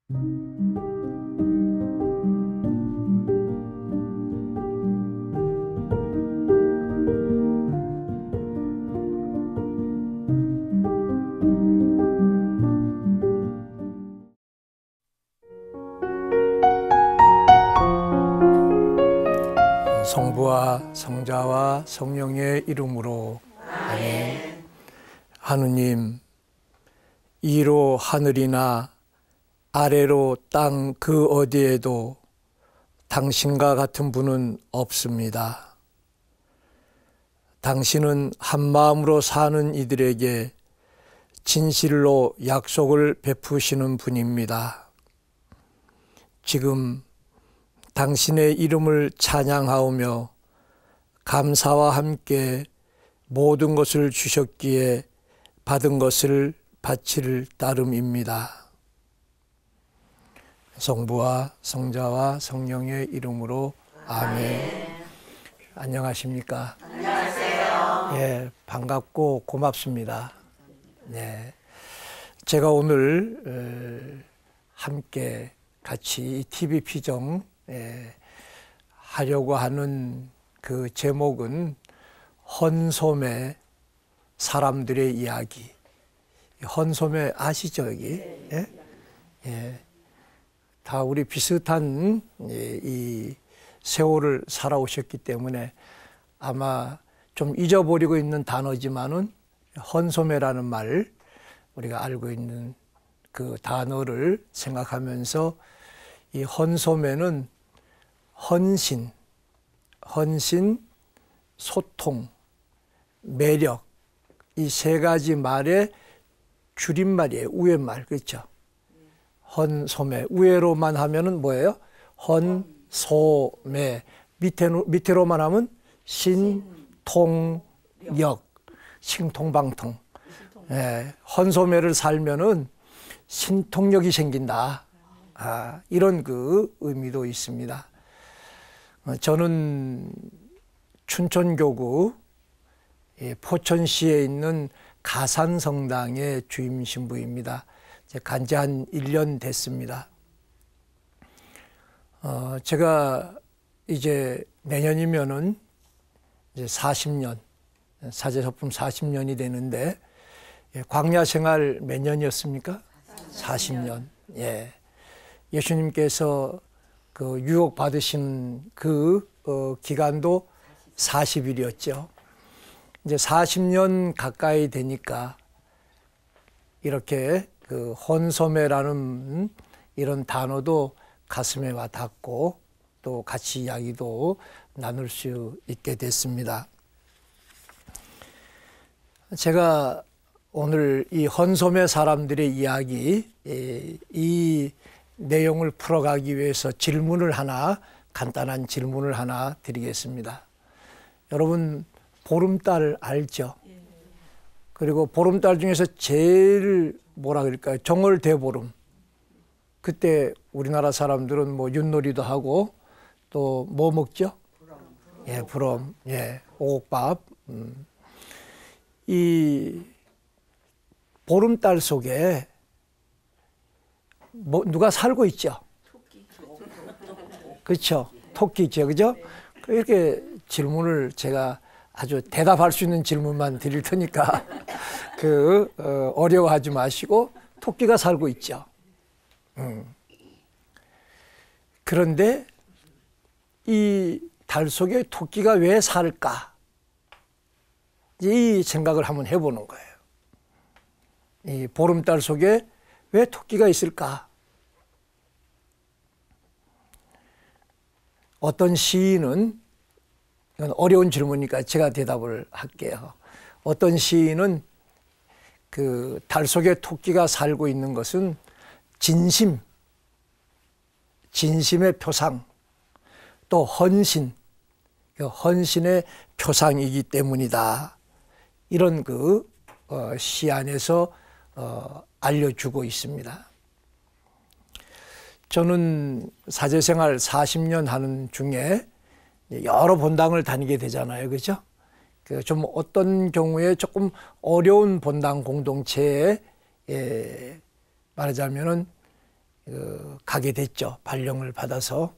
성부와 성자와 성령의 이름으로 아멘. 하느님, 위로 하늘이나 아래로 땅 그 어디에도 당신과 같은 분은 없습니다. 당신은 한마음으로 사는 이들에게 진실로 약속을 베푸시는 분입니다. 지금 당신의 이름을 찬양하오며 감사와 함께 모든 것을 주셨기에 받은 것을 바칠 따름입니다. 성부와 성자와 성령의 이름으로 아멘. 안녕하십니까? 안녕하세요. 예, 반갑고 고맙습니다. 네, 제가 오늘 함께 같이 TV 피정 하려고 하는 그 제목은 헌소매 사람들의 이야기. 헌소매 아시죠, 여기? 예? 예. 다 우리 비슷한 이 세월을 살아오셨기 때문에 아마 좀 잊어버리고 있는 단어지만은 헌소매라는 말, 우리가 알고 있는 그 단어를 생각하면서 이 헌소매는 헌신, 소통, 매력, 이 세 가지 말의 줄임말이에요. 우회말, 그렇죠? 헌소매, 우회로만 하면은 뭐예요? 헌소매, 밑에로만 하면 신통역, 신통방통. 예, 헌소매를 살면은 신통력이 생긴다. 이런 그 의미도 있습니다. 저는 춘천교구 포천시에 있는 가산성당의 주임 신부입니다. 간지 한 1년 됐습니다. 제가 이제 내년이면은 이제 40년, 사제소품 40년이 되는데, 광야 생활 몇 년이었습니까? 40년. 예. 예수님께서 그 유혹 받으신 그 기간도 40일이었죠. 이제 40년 가까이 되니까 이렇게 그 헌소매라는 이런 단어도 가슴에 와 닿고 또 같이 이야기도 나눌 수 있게 됐습니다. 제가 오늘 이 헌소매 사람들의 이야기, 이 내용을 풀어가기 위해서 간단한 질문을 하나 드리겠습니다. 여러분, 보름달 알죠? 그리고 보름달 중에서 제일 뭐라 그럴까요? 정월대보름. 그때 우리나라 사람들은 뭐 윷놀이도 하고 또 뭐 먹죠? 예, 부럼, 예, 오곡밥. 이 보름달 속에 뭐 누가 살고 있죠? 그렇죠? 토끼죠, 그죠? 이렇게 질문을 제가 아주 대답할 수 있는 질문만 드릴 테니까 어려워하지 마시고 토끼가 살고 있죠. 그런데 이 달 속에 토끼가 왜 살까? 이 생각을 한번 해보는 거예요. 이 보름달 속에 왜 토끼가 있을까? 어떤 시인은, 이건 어려운 질문이니까 제가 대답을 할게요. 어떤 시인은 그 달 속에 토끼가 살고 있는 것은 진심의 표상, 또 헌신의 표상이기 때문이다. 이런 시 안에서 알려주고 있습니다. 저는 사제생활 40년 하는 중에 여러 본당을 다니게 되잖아요. 그죠? 좀 어떤 경우에 조금 어려운 본당 공동체에 말하자면은 가게 됐죠. 발령을 받아서.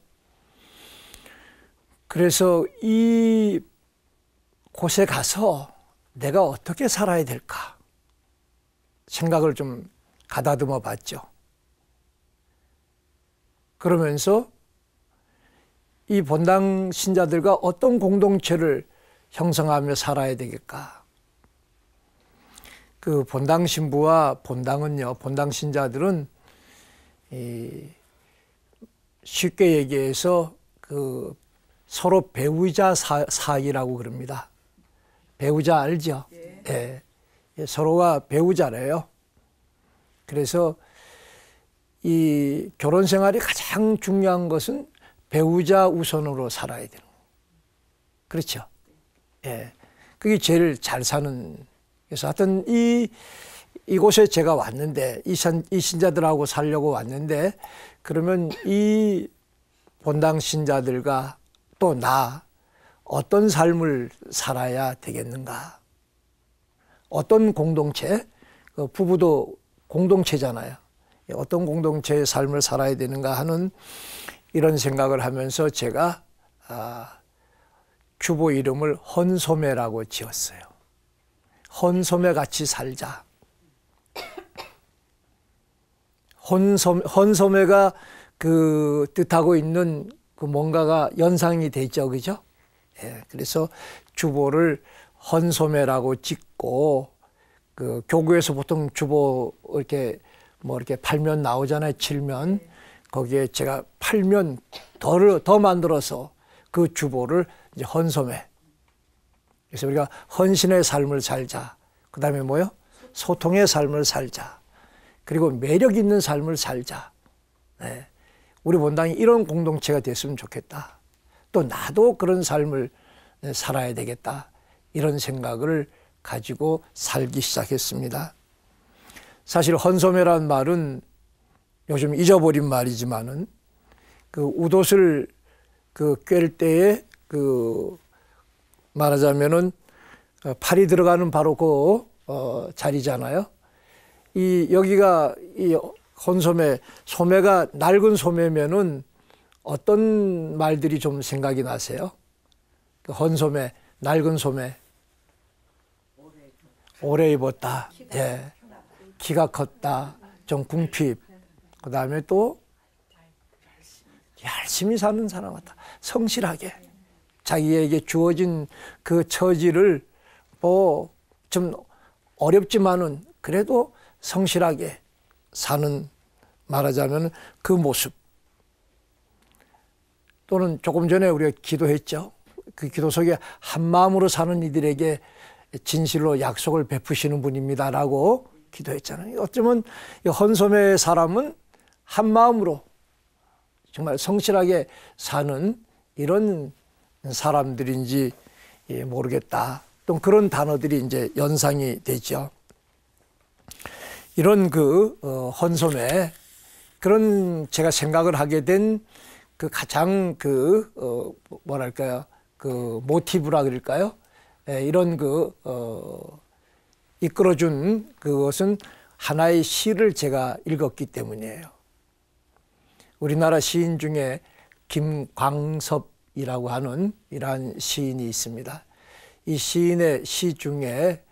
그래서 이 곳에 가서 내가 어떻게 살아야 될까 생각을 좀 가다듬어 봤죠. 그러면서 이 본당 신자들과 어떤 공동체를 형성하며 살아야 되겠까. 그 본당 신부와 본당은요, 본당 신자들은 쉽게 얘기해서 그 서로 배우자 사이라고 그럽니다. 배우자 알죠? 예. 서로가 배우자래요. 그래서 이 결혼 생활이 가장 중요한 것은 배우자 우선으로 살아야 되는 거예요. 그렇죠? 예. 그게 제일 잘 사는. 그래서 하여튼 이곳에 제가 왔는데, 이 신자들하고 살려고 왔는데, 그러면 이 본당 신자들과 또 나, 어떤 삶을 살아야 되겠는가? 어떤 공동체? 부부도 공동체잖아요. 어떤 공동체의 삶을 살아야 되는가 하는 이런 생각을 하면서 제가 주보 이름을 헌소매라고 지었어요. 헌소매 같이 살자. 헌소매가 그 뜻하고 있는 그 뭔가가 연상이 되죠, 그죠? 예, 그래서 주보를 헌소매라고 짓고, 그 교구에서 보통 주보 이렇게 뭐 이렇게 8면 나오잖아요, 7면. 거기에 제가 8면 더 만들어서 그 주보를 이제 헌소매. 그래서 우리가 헌신의 삶을 살자. 그 다음에 뭐요? 소통의 삶을 살자. 그리고 매력 있는 삶을 살자. 네. 우리 본당이 이런 공동체가 됐으면 좋겠다. 또 나도 그런 삶을 살아야 되겠다. 이런 생각을 가지고 살기 시작했습니다. 사실 헌소매라는 말은 요즘 잊어버린 말이지만은 그 웃옷을 꿰를 때에 말하자면은 팔이 들어가는 바로 그 자리잖아요. 여기가 이 헌소매, 소매가 낡은 소매면은 어떤 말들이 좀 생각이 나세요? 그 헌소매, 낡은 소매. 오래 입었다. 예. 키가 컸다. 좀 궁핍. 그 다음에 또 열심히 사는 사람 같다. 성실하게. 자기에게 주어진 그 처지를 뭐 좀 어렵지만은 그래도 성실하게 사는, 말하자면 그 모습. 또는 조금 전에 우리가 기도했죠. 그 기도 속에 한 마음으로 사는 이들에게 진실로 약속을 베푸시는 분입니다라고 기도했잖아요. 어쩌면 헌소매의 사람은 한 마음으로 정말 성실하게 사는 이런 사람들인지 모르겠다. 또 그런 단어들이 이제 연상이 되죠. 이런 헌소매, 그런 제가 생각을 하게 된 그 가장 뭐랄까요, 모티브라 그럴까요? 이런 이끌어준 그것은 하나의 시를 제가 읽었기 때문이에요. 우리나라 시인 중에 김광섭이라고 하는 이러한 시인이 있습니다. 이 시인의 시 중에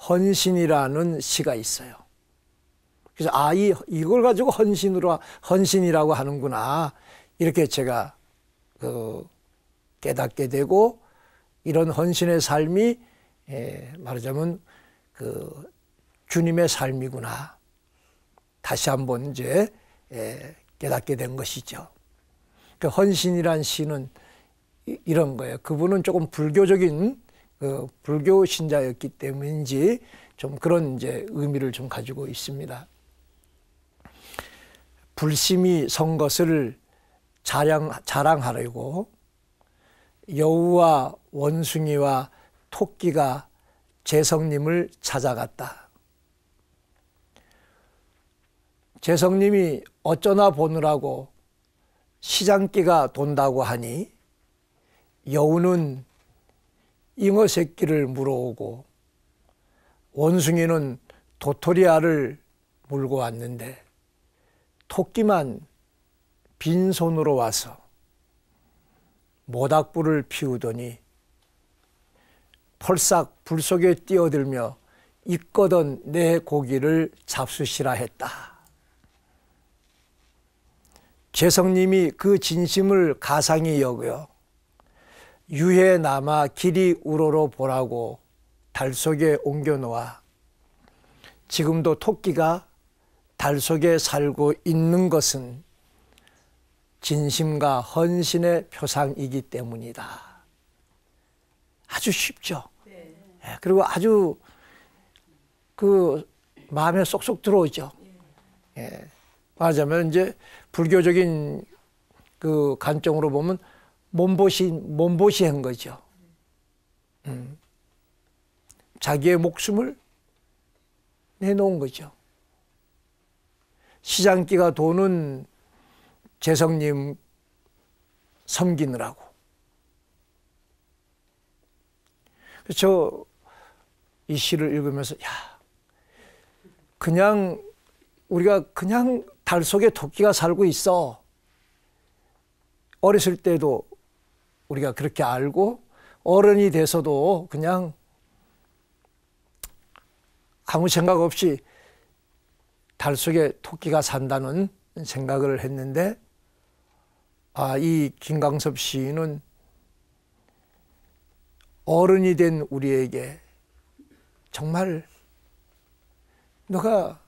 헌신이라는 시가 있어요. 그래서 이걸 가지고 헌신이라고 하는구나. 이렇게 제가 깨닫게 되고, 이런 헌신의 삶이 말하자면 주님의 삶이구나. 다시 한번 이제 깨닫게 된 것이죠. 그 헌신이란 시는 이런 거예요. 그분은 조금 불교적인 불교 신자였기 때문인지 좀 그런 이제 의미를 좀 가지고 있습니다. 불심이 선 것을 자랑하려고 여우와 원숭이와 토끼가 재성님을 찾아갔다. 재성님이 어쩌나 보느라고 시장기가 돈다고 하니 여우는 잉어 새끼를 물어오고 원숭이는 도토리 알을 물고 왔는데 토끼만 빈손으로 와서 모닥불을 피우더니 펄싹 불 속에 뛰어들며 있거든 내 고기를 잡수시라 했다. 제성님이 그 진심을 가상히 여겨 유해 남아 길이 우러러 보라고 달 속에 옮겨놓아 지금도 토끼가 달 속에 살고 있는 것은 진심과 헌신의 표상이기 때문이다. 아주 쉽죠. 네. 그리고 아주 그 마음에 쏙쏙 들어오죠. 예. 말하자면 이제 불교적인 그 관점으로 보면 몸보시한 거죠. 자기의 목숨을 내놓은 거죠. 시장기가 도는 재성님 섬기느라고. 그래서 이 시를 읽으면서 그냥 우리가 그냥 달 속에 토끼가 살고 있어. 어렸을 때도 우리가 그렇게 알고 어른이 돼서도 그냥 아무 생각 없이 달 속에 토끼가 산다는 생각을 했는데 이 김광섭 시인은 어른이 된 우리에게 정말 너가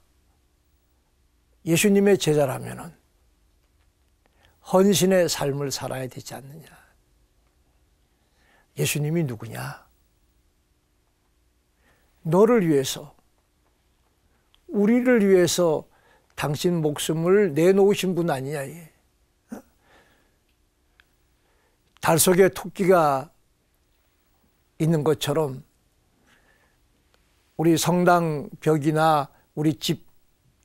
예수님의 제자라면은 헌신의 삶을 살아야 되지 않느냐. 예수님이 누구냐? 너를 위해서, 우리를 위해서 당신 목숨을 내놓으신 분 아니냐. 달 속에 토끼가 있는 것처럼 우리 성당 벽이나 우리 집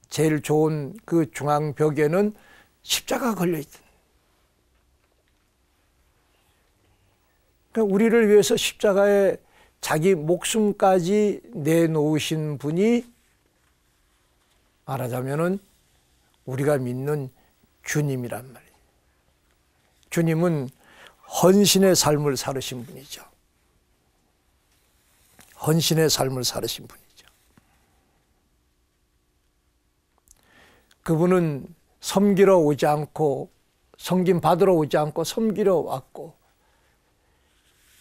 제일 좋은 그 중앙벽에는 십자가가 걸려있다. 그러니까 우리를 위해서 십자가에 자기 목숨까지 내놓으신 분이 말하자면은 우리가 믿는 주님이란 말이에요. 주님은 헌신의 삶을 살으신 분이죠. 헌신의 삶을 살으신 분이죠. 그분은 섬기러 오지 않고 섬김 받으러 오지 않고 섬기러 왔고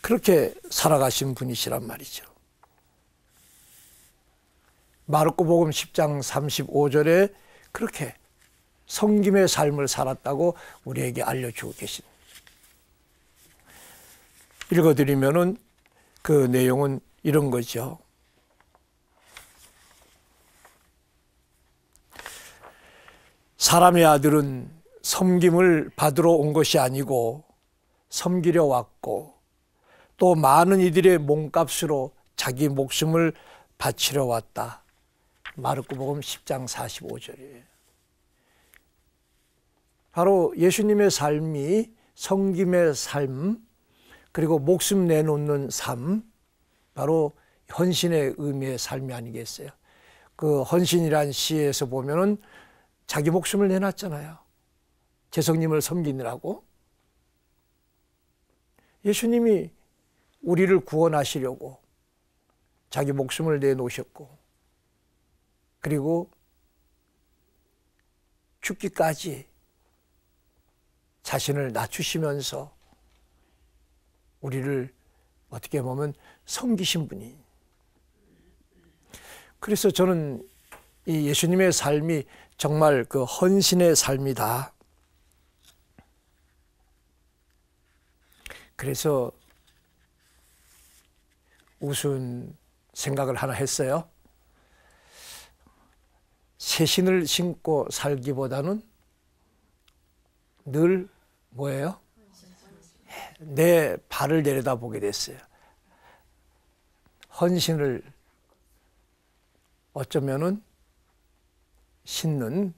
그렇게 살아가신 분이시란 말이죠. 마르코복음 10장 35절에 그렇게 섬김의 삶을 살았다고 우리에게 알려주고 계십니다. 읽어드리면은 그 내용은 이런 거죠. 사람의 아들은 섬김을 받으러 온 것이 아니고 섬기려 왔고 또 많은 이들의 몸값으로 자기 목숨을 바치려 왔다. 마르코복음 10장 45절이에요. 바로 예수님의 삶이 섬김의 삶 그리고 목숨 내놓는 삶 바로 헌신의 의미의 삶이 아니겠어요. 그 헌신이란 시에서 보면은 자기 목숨을 내놨잖아요. 재성님을 섬기느라고. 예수님이 우리를 구원하시려고 자기 목숨을 내놓으셨고 그리고 죽기까지 자신을 낮추시면서 우리를 어떻게 보면 섬기신 분이. 그래서 저는 이 예수님의 삶이 정말 그 헌신의 삶이다. 그래서 우스운 생각을 하나 했어요. 새 신을 신고 살기보다는 늘 뭐예요? 내 발을 내려다보게 됐어요. 헌신을 어쩌면은 신는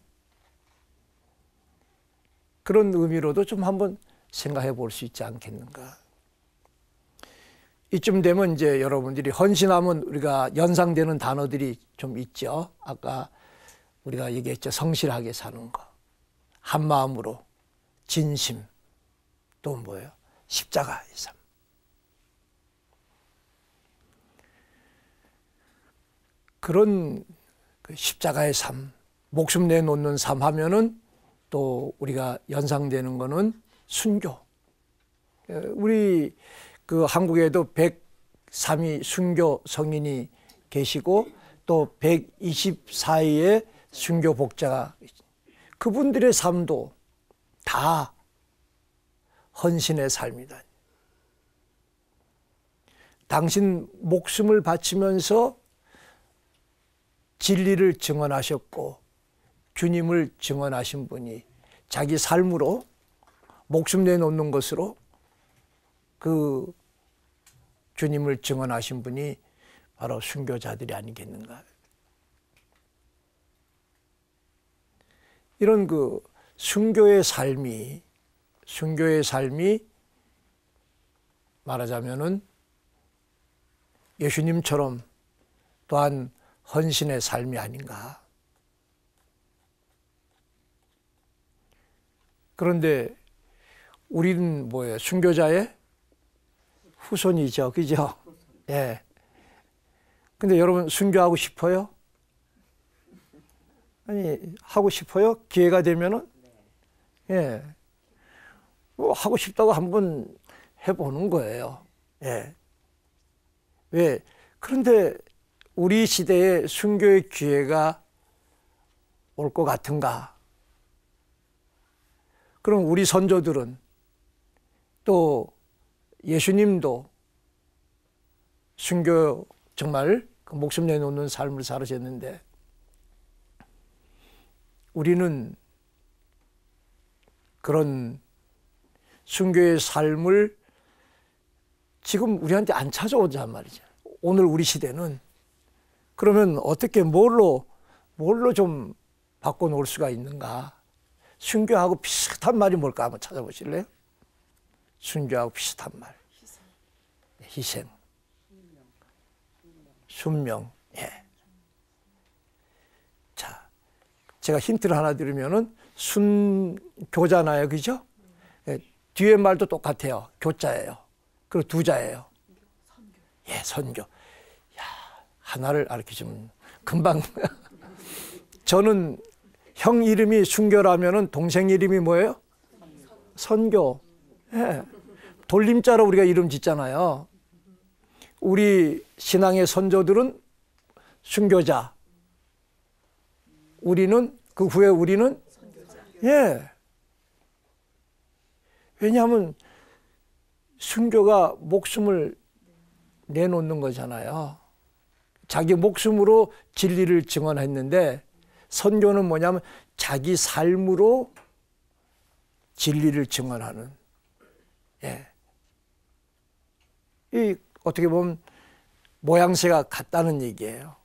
그런 의미로도 좀 한번 생각해 볼 수 있지 않겠는가. 이쯤 되면 이제 여러분들이 헌신하면 우리가 연상되는 단어들이 좀 있죠. 아까 우리가 얘기했죠. 성실하게 사는 거. 한 마음으로 진심, 또 뭐예요? 십자가의 삶. 그런 그 십자가의 삶, 목숨 내놓는 삶 하면은 또 우리가 연상되는 거는 순교. 우리 그 한국에도 103위 순교 성인이 계시고 또 124위의 순교 복자가, 그분들의 삶도 다 헌신의 삶이다. 당신 목숨을 바치면서 진리를 증언하셨고 주님을 증언하신 분이 자기 삶으로 목숨 내놓는 것으로 그 주님을 증언하신 분이 바로 순교자들이 아니겠는가. 이런 그 순교의 삶이 말하자면은 예수님처럼 또한 헌신의 삶이 아닌가. 그런데 우리는 뭐예요? 순교자의 후손이죠. 그죠? 예. 근데 여러분 순교하고 싶어요? 아니, 하고 싶어요? 기회가 되면은? 예. 뭐 하고 싶다고 한번 해보는 거예요. 예. 왜? 그런데 우리 시대에 순교의 기회가 올 것 같은가? 그럼 우리 선조들은 또 예수님도 순교 정말 그 목숨 내놓는 삶을 살으셨는데 우리는 그런 순교의 삶을 지금 우리한테 안 찾아오자 말이죠. 오늘 우리 시대는. 그러면 어떻게 뭘로 좀 바꿔놓을 수가 있는가? 순교하고 비슷한 말이 뭘까 한번 찾아보실래요? 순교하고 비슷한 말. 희생. 순명. 예. 자, 제가 힌트를 하나 드리면은 순교잖아요. 그죠? 예, 뒤에 말도 똑같아요. 교자예요. 그리고 두자예요. 예, 선교. 야, 하나를 알려주면 금방. 저는 형 이름이 순교라면은 동생 이름이 뭐예요? 선교. 예. 돌림자로 우리가 이름 짓잖아요. 우리 신앙의 선조들은 순교자. 우리는 그 후에 우리는 예. 왜냐하면 순교가 목숨을 내놓는 거잖아요. 자기 목숨으로 진리를 증언했는데 선교는 뭐냐면 자기 삶으로 진리를 증언하는. 예. 이 어떻게 보면 모양새가 같다는 얘기예요.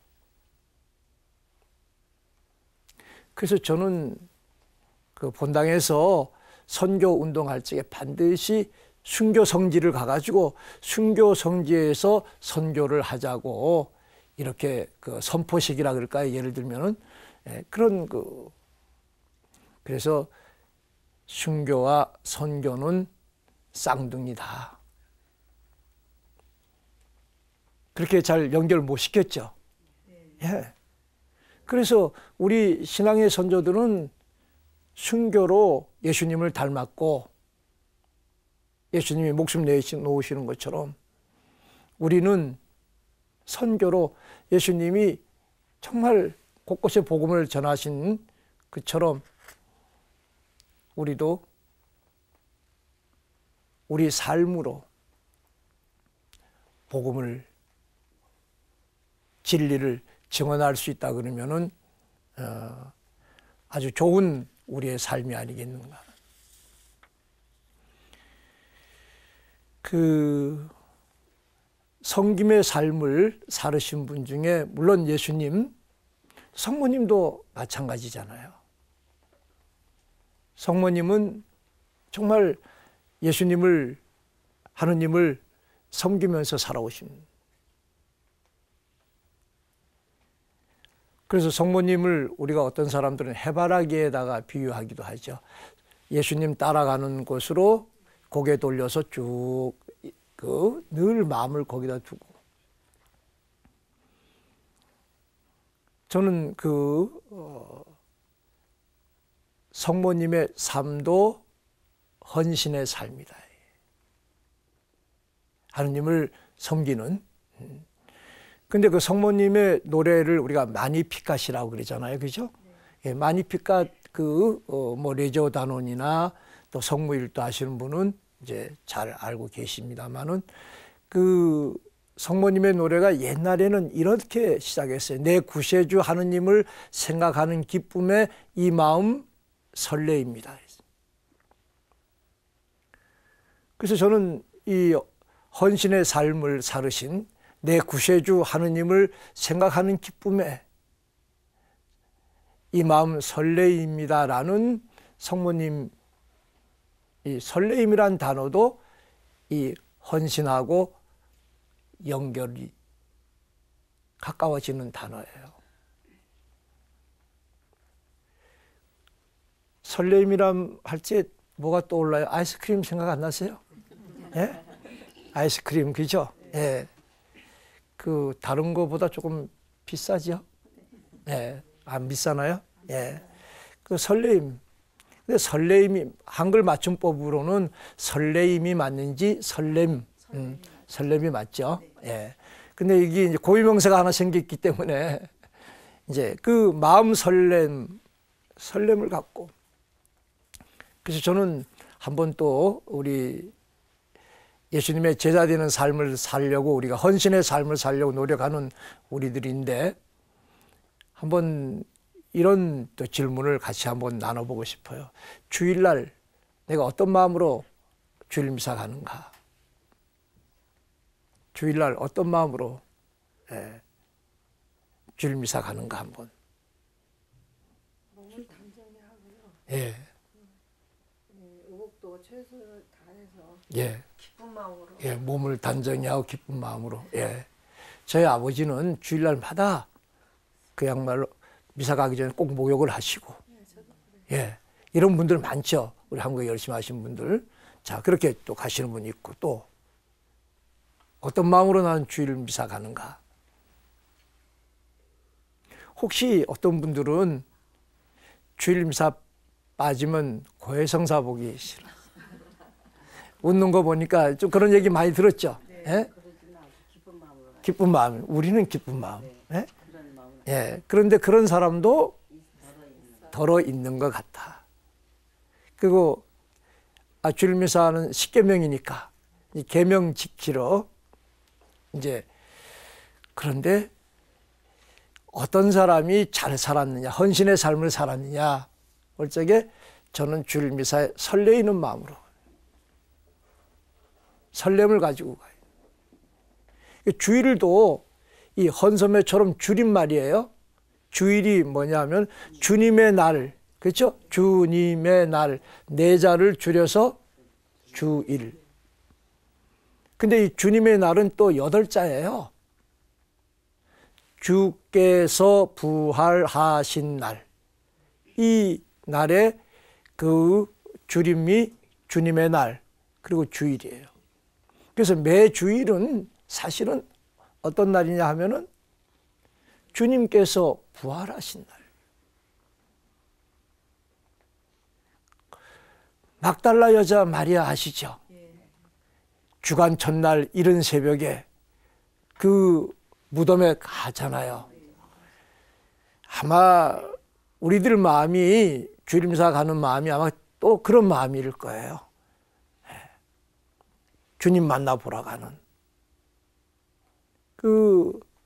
그래서 저는 그 본당에서 선교 운동할 적에 반드시 순교 성지를 가가지고 순교 성지에서 선교를 하자고 이렇게 그 선포식이라 그럴까요? 예를 들면은 그런 그래서 순교와 선교는 쌍둥이다. 그렇게 잘 연결 못 시켰죠. 예. 그래서 우리 신앙의 선조들은 순교로 예수님을 닮았고 예수님이 목숨 내놓으시는 것처럼 우리는 선교로 예수님이 정말 곳곳에 복음을 전하신 것처럼 우리도 우리 삶으로 복음을 진리를 증언할 수 있다 그러면은 아주 좋은 우리의 삶이 아니겠는가. 그 성김의 삶을 살으신 분 중에 물론 예수님, 성모님도 마찬가지잖아요. 성모님은 정말 예수님을, 하느님을 섬기면서 살아오신. 그래서 성모님을 우리가 어떤 사람들은 해바라기에다가 비유하기도 하죠. 예수님 따라가는 곳으로 고개 돌려서 쭉 늘 마음을 거기다 두고, 저는 성모님의 삶도 헌신의 삶이다. 하느님을 섬기는. 근데 그 성모님의 노래를 우리가 마니피캇이라고 그러잖아요. 그죠? 예, 마니피캇 레지오 다논이나 또 성무일도 하시는 분은 이제 잘 알고 계십니다만은 성모님의 노래가 옛날에는 이렇게 시작했어요. 내 구세주 하느님을 생각하는 기쁨에 이 마음 설레입니다. 그래서 저는 이 헌신의 삶을 살으신 내 구세주 하느님을 생각하는 기쁨에 이 마음 설레입니다라는 성모님, 이 설레임이란 단어도 이 헌신하고 연결이 가까워지는 단어예요. 설레임이란 할 때 뭐가 떠올라요? 아이스크림 생각 안 나세요? 예? 아이스크림, 그죠? 예. 다른 거보다 조금 비싸죠? 예. 안 비싸나요? 예. 설레임. 근데 설레임이, 한글 맞춤법으로는 설레임이 맞는지 설렘이 맞죠? 예. 근데 이게 이제 고유명사가 하나 생겼기 때문에 이제 마음 설렘을 갖고, 그래서 저는 한번 또 우리 예수님의 제자 되는 삶을 살려고, 우리가 헌신의 삶을 살려고 노력하는 우리들인데, 한번 이런 또 질문을 같이 한번 나눠보고 싶어요. 주일날 내가 어떤 마음으로 주일 미사 가는가? 주일날 어떤 마음으로 주일 미사 가는가 한번. 몸을 단정히 하고요. 예. 의복도 최선을 다해서 예. 기쁜 마음으로. 예, 몸을 단정히 하고 기쁜 마음으로. 예. 저희 아버지는 주일날마다 그야말로 미사 가기 전에 꼭 목욕을 하시고. 예. 이런 분들 많죠. 우리 한국에 열심히 하신 분들. 자, 그렇게 또 가시는 분이 있고, 또 어떤 마음으로 나는 주일 미사 가는가? 혹시 어떤 분들은 주일 미사 빠지면 고해성사 보기 싫어. 웃는 거 보니까 좀 그런 얘기 많이 들었죠. 네, 예? 기쁜 마음으로. 기쁜 마음. 우리는 기쁜 마음. 네, 예? 그런 마음으로. 예. 그런데 그런 사람도 덜어 있는 것 같아. 그리고 주일 미사는 십계명이니까 이 계명 지키러 이제, 그런데 어떤 사람이 잘 살았느냐, 헌신의 삶을 살았느냐 볼 적에 저는 주일 미사에 설레이는 마음으로, 설렘을 가지고 가요. 주일도 이 헌소매처럼 줄임말이에요. 주일이 뭐냐면 주님의 날, 그렇죠? 주님의 날, 네 자를 줄여서 주일. 근데 이 주님의 날은 또 8자예요. 주께서 부활하신 날. 이 날에 줄임이 주님의 날, 그리고 주일이에요. 그래서 매 주일은 사실은 어떤 날이냐 하면은 주님께서 부활하신 날. 막달라 여자 마리아 아시죠? 주간 첫날 이른 새벽에 무덤에 가잖아요. 아마 우리들 마음이, 주일미사 가는 마음이 아마 또 그런 마음일 거예요. 주님 만나보러 가는.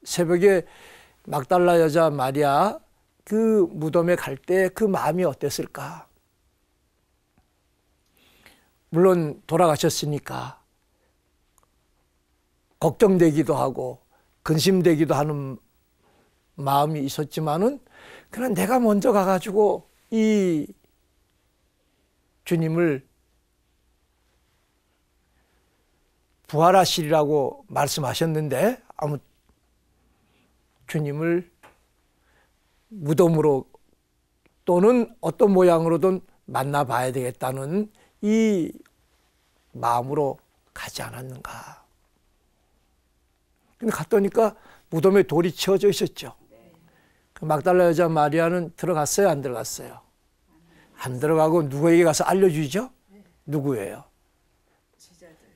새벽에 막달라 여자 마리아 무덤에 갈 때 그 마음이 어땠을까? 물론 돌아가셨으니까 걱정되기도 하고 근심되기도 하는 마음이 있었지만은, 그냥 내가 먼저 가가지고 이 주님을 부활하시리라고 말씀하셨는데, 주님을 무덤으로 또는 어떤 모양으로든 만나봐야 되겠다는 이 마음으로 가지 않았는가. 근데 갔더니까 무덤에 돌이 치워져 있었죠. 그 막달라 여자 마리아는 들어갔어요, 안 들어갔어요? 안 들어가고 누구에게 가서 알려주죠? 누구예요?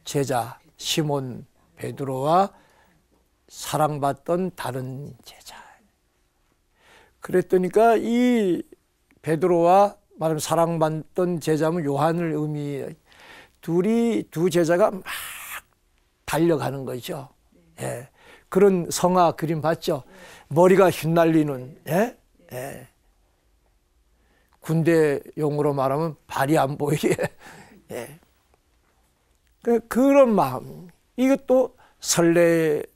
제자 시몬 베드로와 사랑받던 다른 제자. 그랬더니까 이 베드로와 말하면 사랑받던 제자면 요한을 의미해요. 두 제자가 막 달려가는 거죠. 예. 그런 성화 그림 봤죠? 머리가 휘날리는, 예? 예. 군대용으로 말하면 발이 안 보이게. 예. 그런 마음. 이것도 설레이는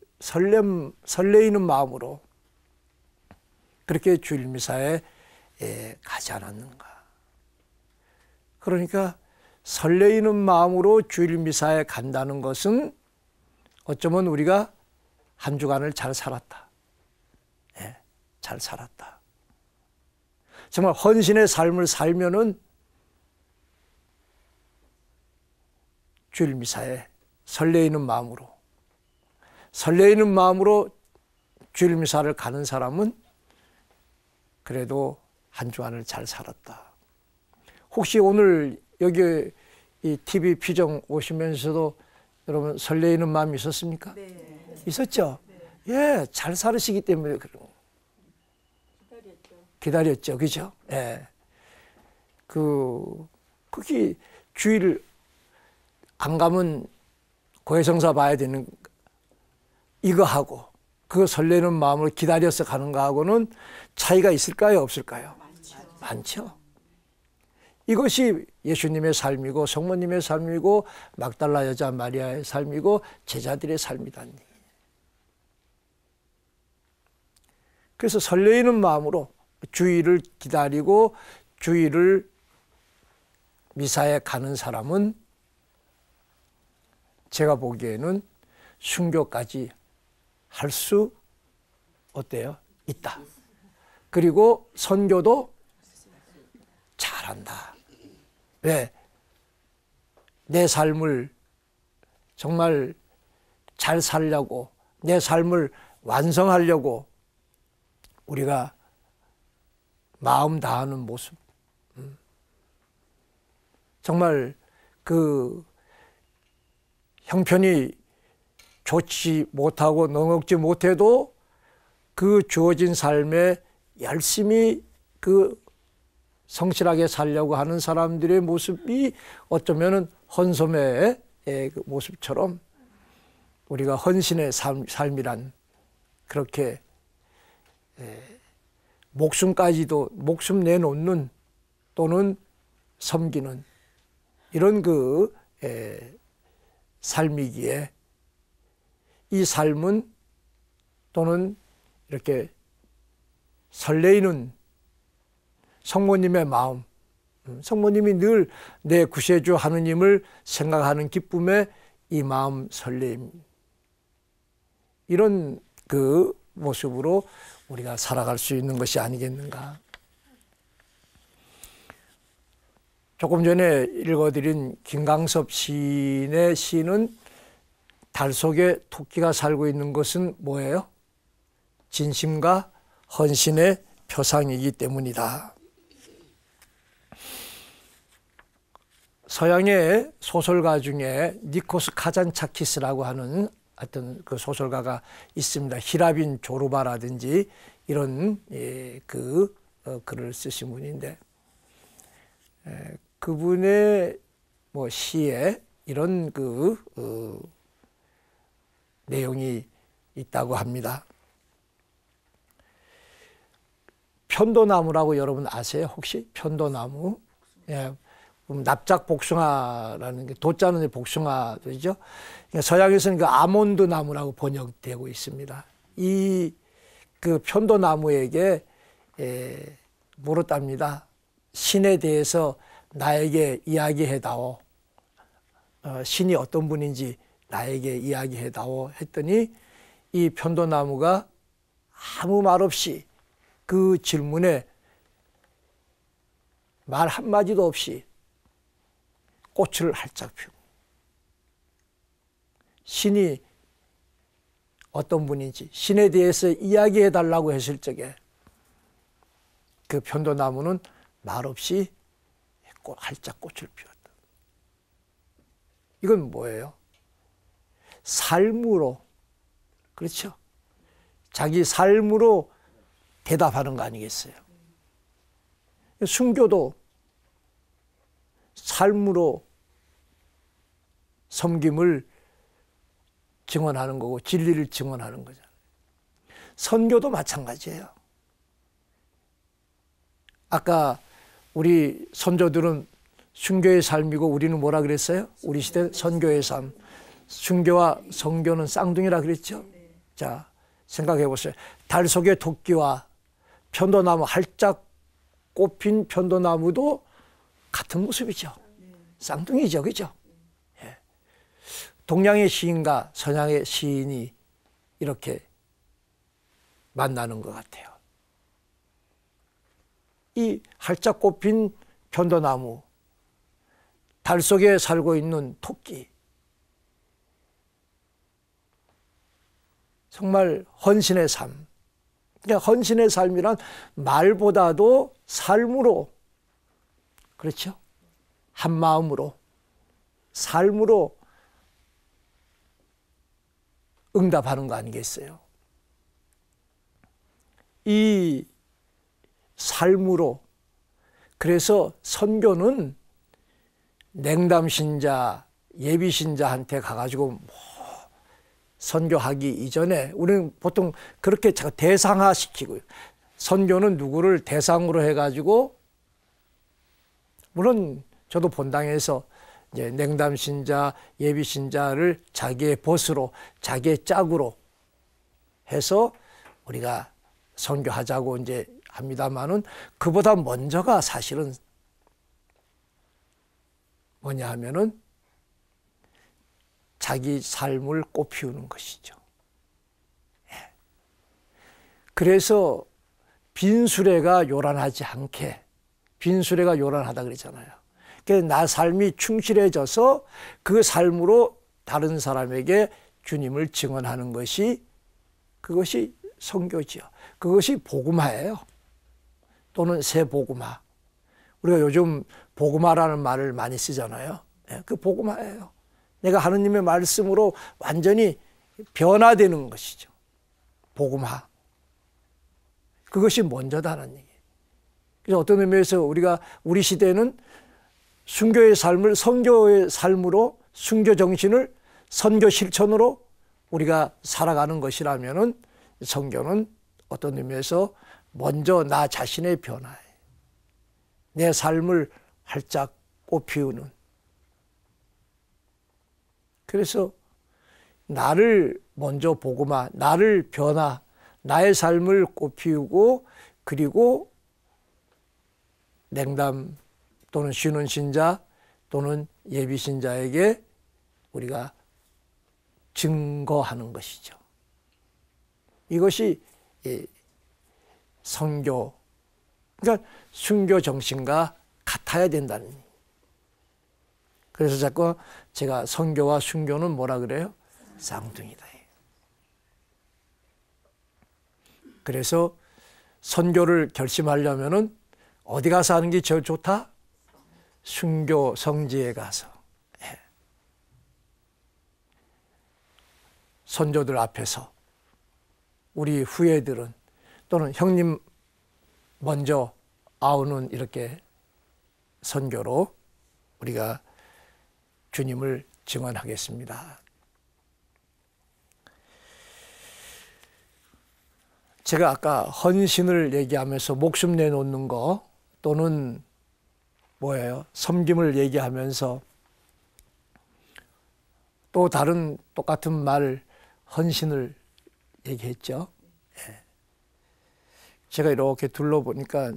마음으로 그렇게 주일 미사에 가지 않았는가. 그러니까 설레이는 마음으로 주일 미사에 간다는 것은 어쩌면 우리가 한 주간을 잘 살았다. 예, 잘 살았다. 정말 헌신의 삶을 살면은 주일 미사에 설레이는 마음으로 주일 미사를 가는 사람은 그래도 한 주간을 잘 살았다. 혹시 오늘 여기 이 TV 피정 오시면서도 여러분 설레이는 마음이 있었습니까? 네. 있었죠? 네. 예, 잘 살으시기 때문에 그런 거. 기다렸죠. 그죠? 예. 거기 주일 안 가면 고해성사 봐야 되는 이거 하고 그 설레는 마음을 기다려서 가는 거하고는 차이가 있을까요? 없을까요? 많죠. 이것이 예수님의 삶이고 성모님의 삶이고 막달라 여자 마리아의 삶이고 제자들의 삶이다니. 그래서 설레이는 마음으로 주일을 기다리고 주일을 미사에 가는 사람은 제가 보기에는 순교까지 할 수 어때요? 있다. 그리고 선교도 잘한다. 왜? 내 삶을 정말 잘 살려고, 내 삶을 완성하려고 우리가 마음 다하는 모습. 정말 그 형편이 좋지 못하고 넉넉지 못해도 그 주어진 삶에 열심히 그 성실하게 살려고 하는 사람들의 모습이 어쩌면은 헌소매의 그 모습처럼 우리가 헌신의 삶이란 그렇게 목숨까지도 목숨 내놓는 또는 섬기는 이런 그 삶이기에 이 삶은 또는 이렇게 설레이는 성모님의 마음, 성모님이 늘 내 구세주 하느님을 생각하는 기쁨에 이 마음 설레임, 이런 그 모습으로 우리가 살아갈 수 있는 것이 아니겠는가. 조금 전에 읽어드린 김강섭 시인의 시는 달 속에 토끼가 살고 있는 것은 뭐예요? 진심과 헌신의 표상이기 때문이다. 서양의 소설가 중에 니코스 카잔차키스라고 하는 어떤 그 소설가가 있습니다. 히라빈 조르바라든지 이런 글을 쓰신 분인데 그분의 뭐 시에 이런 내용이 있다고 합니다. 편도나무라고 여러분 아세요? 혹시 편도나무? 예. 납작복숭아라는 게 도자는 복숭아죠. 그러니까 서양에서는 그 아몬드 나무라고 번역되고 있습니다. 이 그 편도나무에게 물었답니다. 신에 대해서 나에게 이야기해다오. 신이 어떤 분인지 나에게 이야기해다오 했더니 이 편도나무가 아무 말 없이 그 질문에 말 한마디도 없이 꽃을 활짝 피우고, 신이 어떤 분인지 신에 대해서 이야기해 달라고 했을 적에 그 편도나무는 말없이 활짝 꽃을 피웠다. 이건 뭐예요? 삶으로, 그렇죠? 자기 삶으로 대답하는 거 아니겠어요? 순교도 삶으로 섬김을 증언하는 거고 진리를 증언하는 거잖아요. 선교도 마찬가지예요. 아까 우리 선조들은 순교의 삶이고 우리는 뭐라 그랬어요? 우리 시대 선교의 삶. 순교와 선교는 쌍둥이라 그랬죠? 자, 생각해 보세요. 달 속의 토끼와 편도나무, 활짝 꽃핀 편도나무도 같은 모습이죠. 쌍둥이죠. 그죠? 예. 동양의 시인과 서양의 시인이 이렇게 만나는 것 같아요. 이 활짝 꽃핀 편도나무, 달 속에 살고 있는 토끼, 정말 헌신의 삶. 그러니까 헌신의 삶이란 말보다도 삶으로, 그렇죠? 한 마음으로, 삶으로 응답하는 거 아니겠어요? 이 삶으로, 그래서 선교는 냉담신자, 예비신자한테 가가지고 선교하기 이전에 우리는 보통 그렇게 대상화시키고요. 선교는 누구를 대상으로 해가지고, 물론 저도 본당에서 이제 냉담신자, 예비신자를 자기의 벗으로, 자기의 짝으로 해서 우리가 선교하자고 이제 합니다만은, 그보다 먼저가 사실은 뭐냐 하면은 자기 삶을 꽃피우는 것이죠. 예. 그래서 빈수레가 요란하지 않게, 빈수레가 요란하다 그랬잖아요. 그래서 나 삶이 충실해져서 그 삶으로 다른 사람에게 주님을 증언하는 것이, 그것이 선교지요. 그것이 복음화예요. 또는 새 복음화. 우리가 요즘 복음화라는 말을 많이 쓰잖아요. 예, 그 복음화예요. 내가 하느님의 말씀으로 완전히 변화되는 것이죠. 복음화. 그것이 먼저다는 얘기예요. 그래서 어떤 의미에서 우리 시대는 순교의 삶을 선교의 삶으로, 순교 정신을 선교 실천으로 우리가 살아가는 것이라면은, 선교는 어떤 의미에서 먼저 나 자신의 변화예요. 내 삶을 활짝 꽃피우는. 그래서 나를 먼저 복음화, 나를 변화, 나의 삶을 꽃피우고, 그리고 냉담 또는 쉬는 신자 또는 예비 신자에게 우리가 증거하는 것이죠. 이것이 선교, 그러니까 순교 정신과 같아야 된다는. 그래서 자꾸 제가 선교와 순교는 뭐라 그래요? 쌍둥이다. 그래서 선교를 결심하려면은 어디 가서 하는 게 제일 좋다? 순교 성지에 가서. 예. 선조들 앞에서, 우리 후예들은 또는 형님 먼저 아우는 이렇게 선교로 우리가 주님을 증언하겠습니다. 제가 아까 헌신을 얘기하면서 목숨 내놓는 거, 또는 뭐예요? 섬김을 얘기하면서 또 다른 똑같은 말, 헌신을 얘기했죠. 예. 제가 이렇게 둘러보니까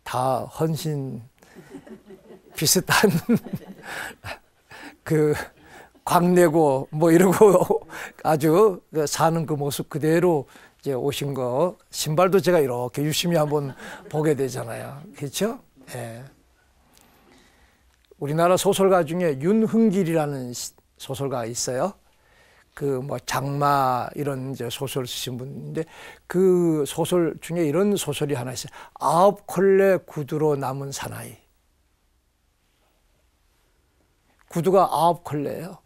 다 헌신 비슷한 그 광내고 뭐 이러고 아주 사는 그 모습 그대로 이제 오신 거, 신발도 제가 이렇게 유심히 한번 보게 되잖아요. 그렇죠? 예. 우리나라 소설가 중에 윤흥길이라는 소설가가 있어요. 그 뭐 장마 이런 이제 소설 쓰신 분인데 그 소설 중에 이런 소설이 하나 있어요. 9컬레 구두로 남은 사나이. 구두가 9컬레예요.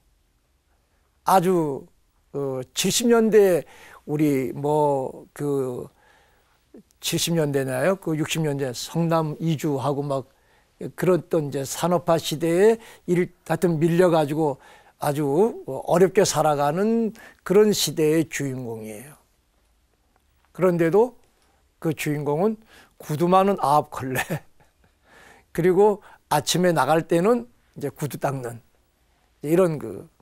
아주 70년대 우리 뭐 그 70년대나요? 그 60년대 성남 이주하고 막 그랬던 이제 산업화 시대에 하여튼 밀려가지고 아주 어렵게 살아가는 그런 시대의 주인공이에요. 그런데도 그 주인공은 구두만은 9컬레. 그리고 아침에 나갈 때는 이제 구두 닦는 이런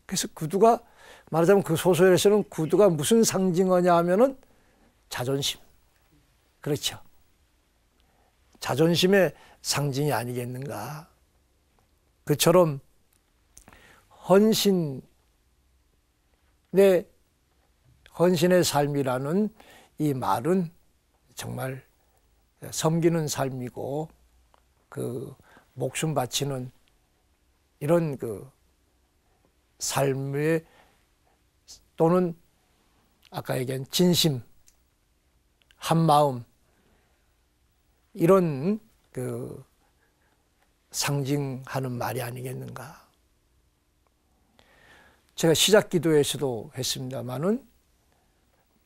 그래서 구두가 말하자면 그 소설에서는 구두가 무슨 상징어냐 하면은 자존심. 그렇죠. 자존심의 상징이 아니겠는가. 그처럼 헌신의 삶이라는 이 말은 정말 섬기는 삶이고 그 목숨 바치는 이런 그 삶의 또는 아까 얘기한 진심, 한마음 이런 그 상징하는 말이 아니겠는가. 제가 시작 기도에서도 했습니다마는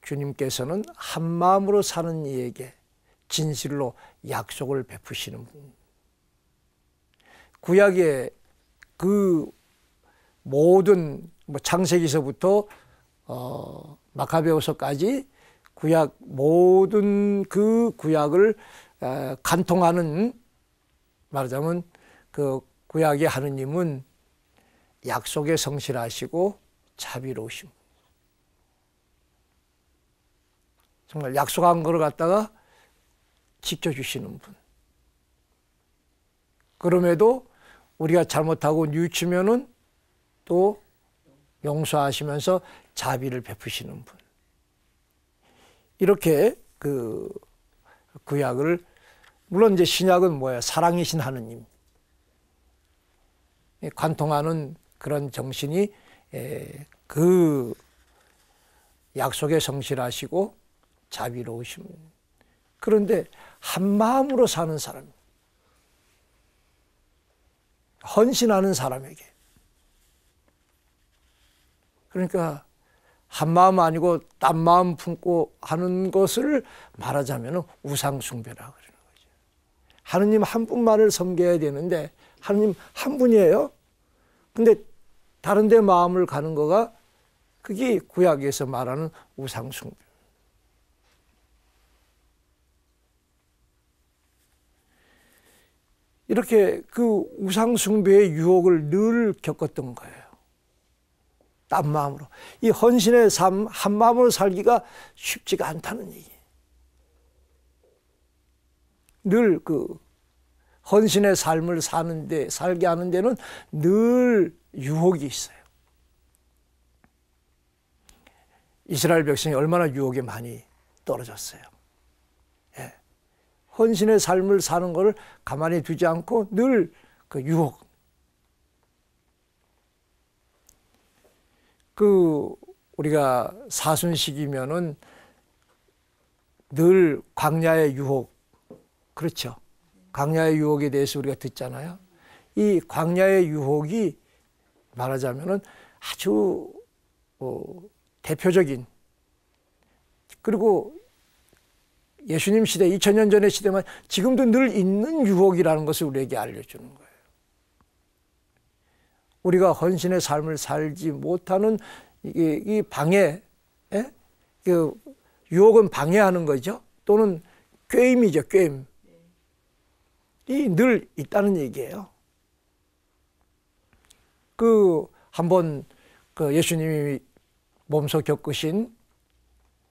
주님께서는 한 마음으로 사는 이에게 진실로 약속을 베푸시는 분. 구약의 그 모든 뭐 창세기서부터 마카베오서까지 구약 모든 그 구약을 간통하는 말하자면 그 구약의 하느님은 약속에 성실하시고 자비로우심. 정말 약속한 거를 갖다가 지켜주시는 분. 그럼에도 우리가 잘못하고 뉘우치면은 또 용서하시면서 자비를 베푸시는 분. 이렇게 그 구약을 물론 이제 신약은 뭐예요? 사랑이신 하느님. 관통하는 그런 정신이 그 약속에 성실하시고 자비로우심. 그런데 한 마음으로 사는 사람, 헌신하는 사람에게. 그러니까 한 마음 아니고 딴 마음 품고 하는 것을 말하자면 우상 숭배라고 그러는 거죠. 하느님 한 분만을 섬겨야 되는데 하느님 한 분이에요. 근데 다른 데 마음을 가는 거가 그게 구약에서 말하는 우상 숭배. 이렇게 그 우상 숭배의 유혹을 늘 겪었던 거예요. 딴 마음으로. 이 헌신의 삶, 한 마음으로 살기가 쉽지가 않다는 얘기예요. 늘 그 헌신의 삶을 살게 하는 데는 늘 유혹이 있어요. 이스라엘 백성이 얼마나 유혹에 많이 떨어졌어요. 예. 헌신의 삶을 사는 것을 가만히 두지 않고 늘 그 유혹. 우리가 사순식이면은 늘 광야의 유혹, 그렇죠. 광야의 유혹에 대해서 우리가 듣잖아요. 이 광야의 유혹이 말하자면은 아주 대표적인, 그리고 예수님 시대, 2000년 전의 시대만 지금도 늘 있는 유혹이라는 것을 우리에게 알려주는 거예요. 우리가 헌신의 삶을 살지 못하는 이 방해, 그 유혹은 방해하는 거죠. 또는 꾀임이죠, 꾀임. 이 늘 있다는 얘기예요. 한번 예수님이 몸소 겪으신,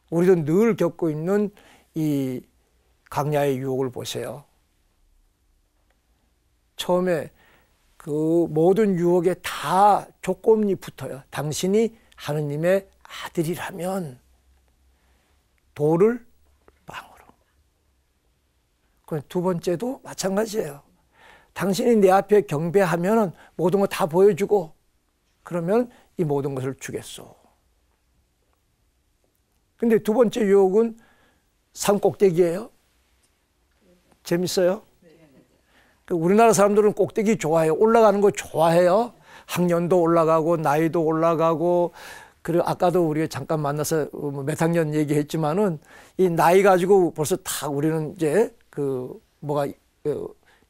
우리도 늘 겪고 있는 이 광야의 유혹을 보세요. 처음에 그 모든 유혹에 다 조건이 붙어요. 당신이 하느님의 아들이라면 돌을 빵으로. 두 번째도 마찬가지예요. 당신이 내 앞에 경배하면 모든 거 다 보여주고 그러면 이 모든 것을 주겠소. 근데 두 번째 유혹은 산 꼭대기예요. 재밌어요? 우리나라 사람들은 꼭대기 좋아해요. 올라가는 거 좋아해요. 학년도 올라가고 나이도 올라가고. 그리고 아까도 우리가 잠깐 만나서 몇 학년 얘기했지만은 이 나이 가지고 벌써 다 우리는 이제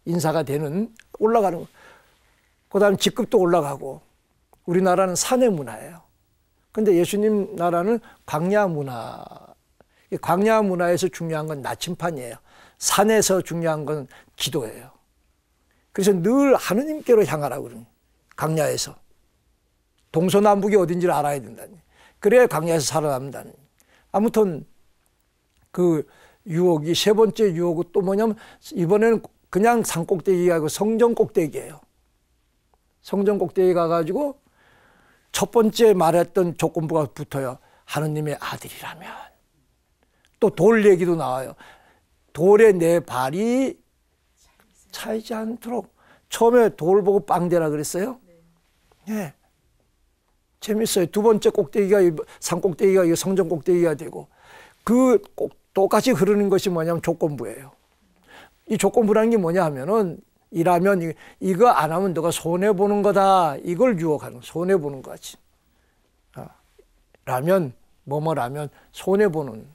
인사가 되는 올라가는 거. 그다음에 직급도 올라가고. 우리나라는 산의 문화예요. 근데 예수님 나라는 광야 문화. 광야 문화에서 중요한 건 나침판이에요. 산에서 중요한 건 기도예요. 그래서 늘 하느님께로 향하라고 그러는 광야에서. 동서남북이 어딘지를 알아야 된다니. 그래야 광야에서 살아남는다니. 아무튼 그 유혹이 세 번째 유혹은 또 뭐냐면 이번에는 그냥 산 꼭대기가 아니고 성전 꼭대기예요. 성전 꼭대기 가가지고 첫 번째 말했던 조건부가 붙어요. 하느님의 아들이라면. 또 돌 얘기도 나와요. 돌에 내 발이 차이지 않도록. 처음에 돌 보고 빵대라 그랬어요. 예. 재밌어요. 두 번째 꼭대기가 산 꼭대기가 성전 꼭대기가 되고 그 똑같이 흐르는 것이 뭐냐면 조건부예요. 이 조건부라는 게 뭐냐 하면은 일하면 이거 안 하면 너가 손해 보는 거다. 이걸 유혹하는 손해 보는 거지. 라면 뭐뭐라면 손해 보는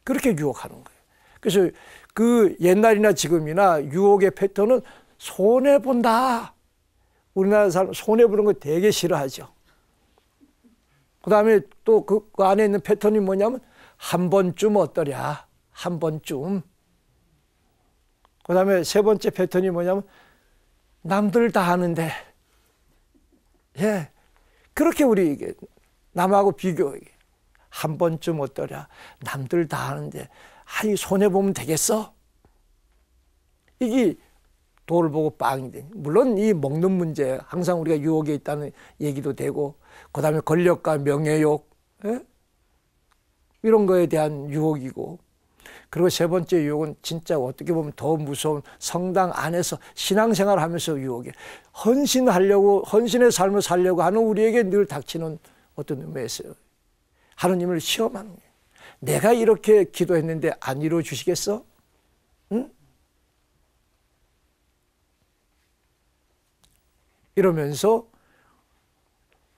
그렇게 유혹하는 거예요. 그래서 그 옛날이나 지금이나 유혹의 패턴은 손해 본다. 우리나라 사람 손해 보는 거 되게 싫어하죠. 그다음에 또 그 안에 있는 패턴이 뭐냐면 한 번쯤 어떠랴. 한 번쯤. 그다음에 세 번째 패턴이 뭐냐면 남들 다 하는데 예 그렇게 우리 이게 남하고 비교 한 번쯤 어떠랴 남들 다 하는데 아이 손해 보면 되겠어? 이게 돌을 보고 빵이 돼. 물론 이 먹는 문제 항상 우리가 유혹에 있다는 얘기도 되고 그다음에 권력과 명예욕 예? 이런 거에 대한 유혹이고 그리고 세 번째 유혹은 진짜 어떻게 보면 더 무서운 성당 안에서 신앙생활을 하면서 유혹이에요. 헌신하려고 헌신의 삶을 살려고 하는 우리에게 늘 닥치는 어떤 의미에서요. 하느님을 시험하는 거예요. 내가 이렇게 기도했는데 안 이루어 주시겠어? 응? 이러면서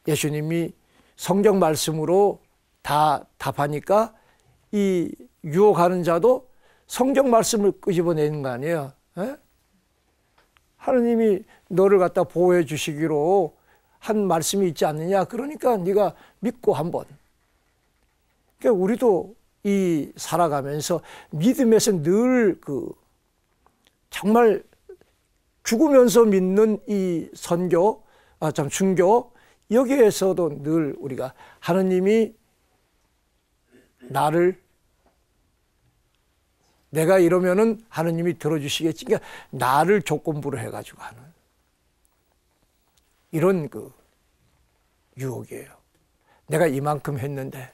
예수님이 성경 말씀으로 다 답하니까 이 유혹하는 자도 성경 말씀을 끄집어내는 거 아니에요. 에? 하느님이 너를 갖다 보호해 주시기로 한 말씀이 있지 않느냐. 그러니까 네가 믿고 한번. 그러니까 우리도 이 살아가면서 믿음에서 늘 정말 죽으면서 믿는 이 순교 여기에서도 늘 우리가 하느님이 내가 이러면은 하느님이 들어주시겠지. 그러니까 나를 조건부로 해가지고 하는 이런 유혹이에요. 내가 이만큼 했는데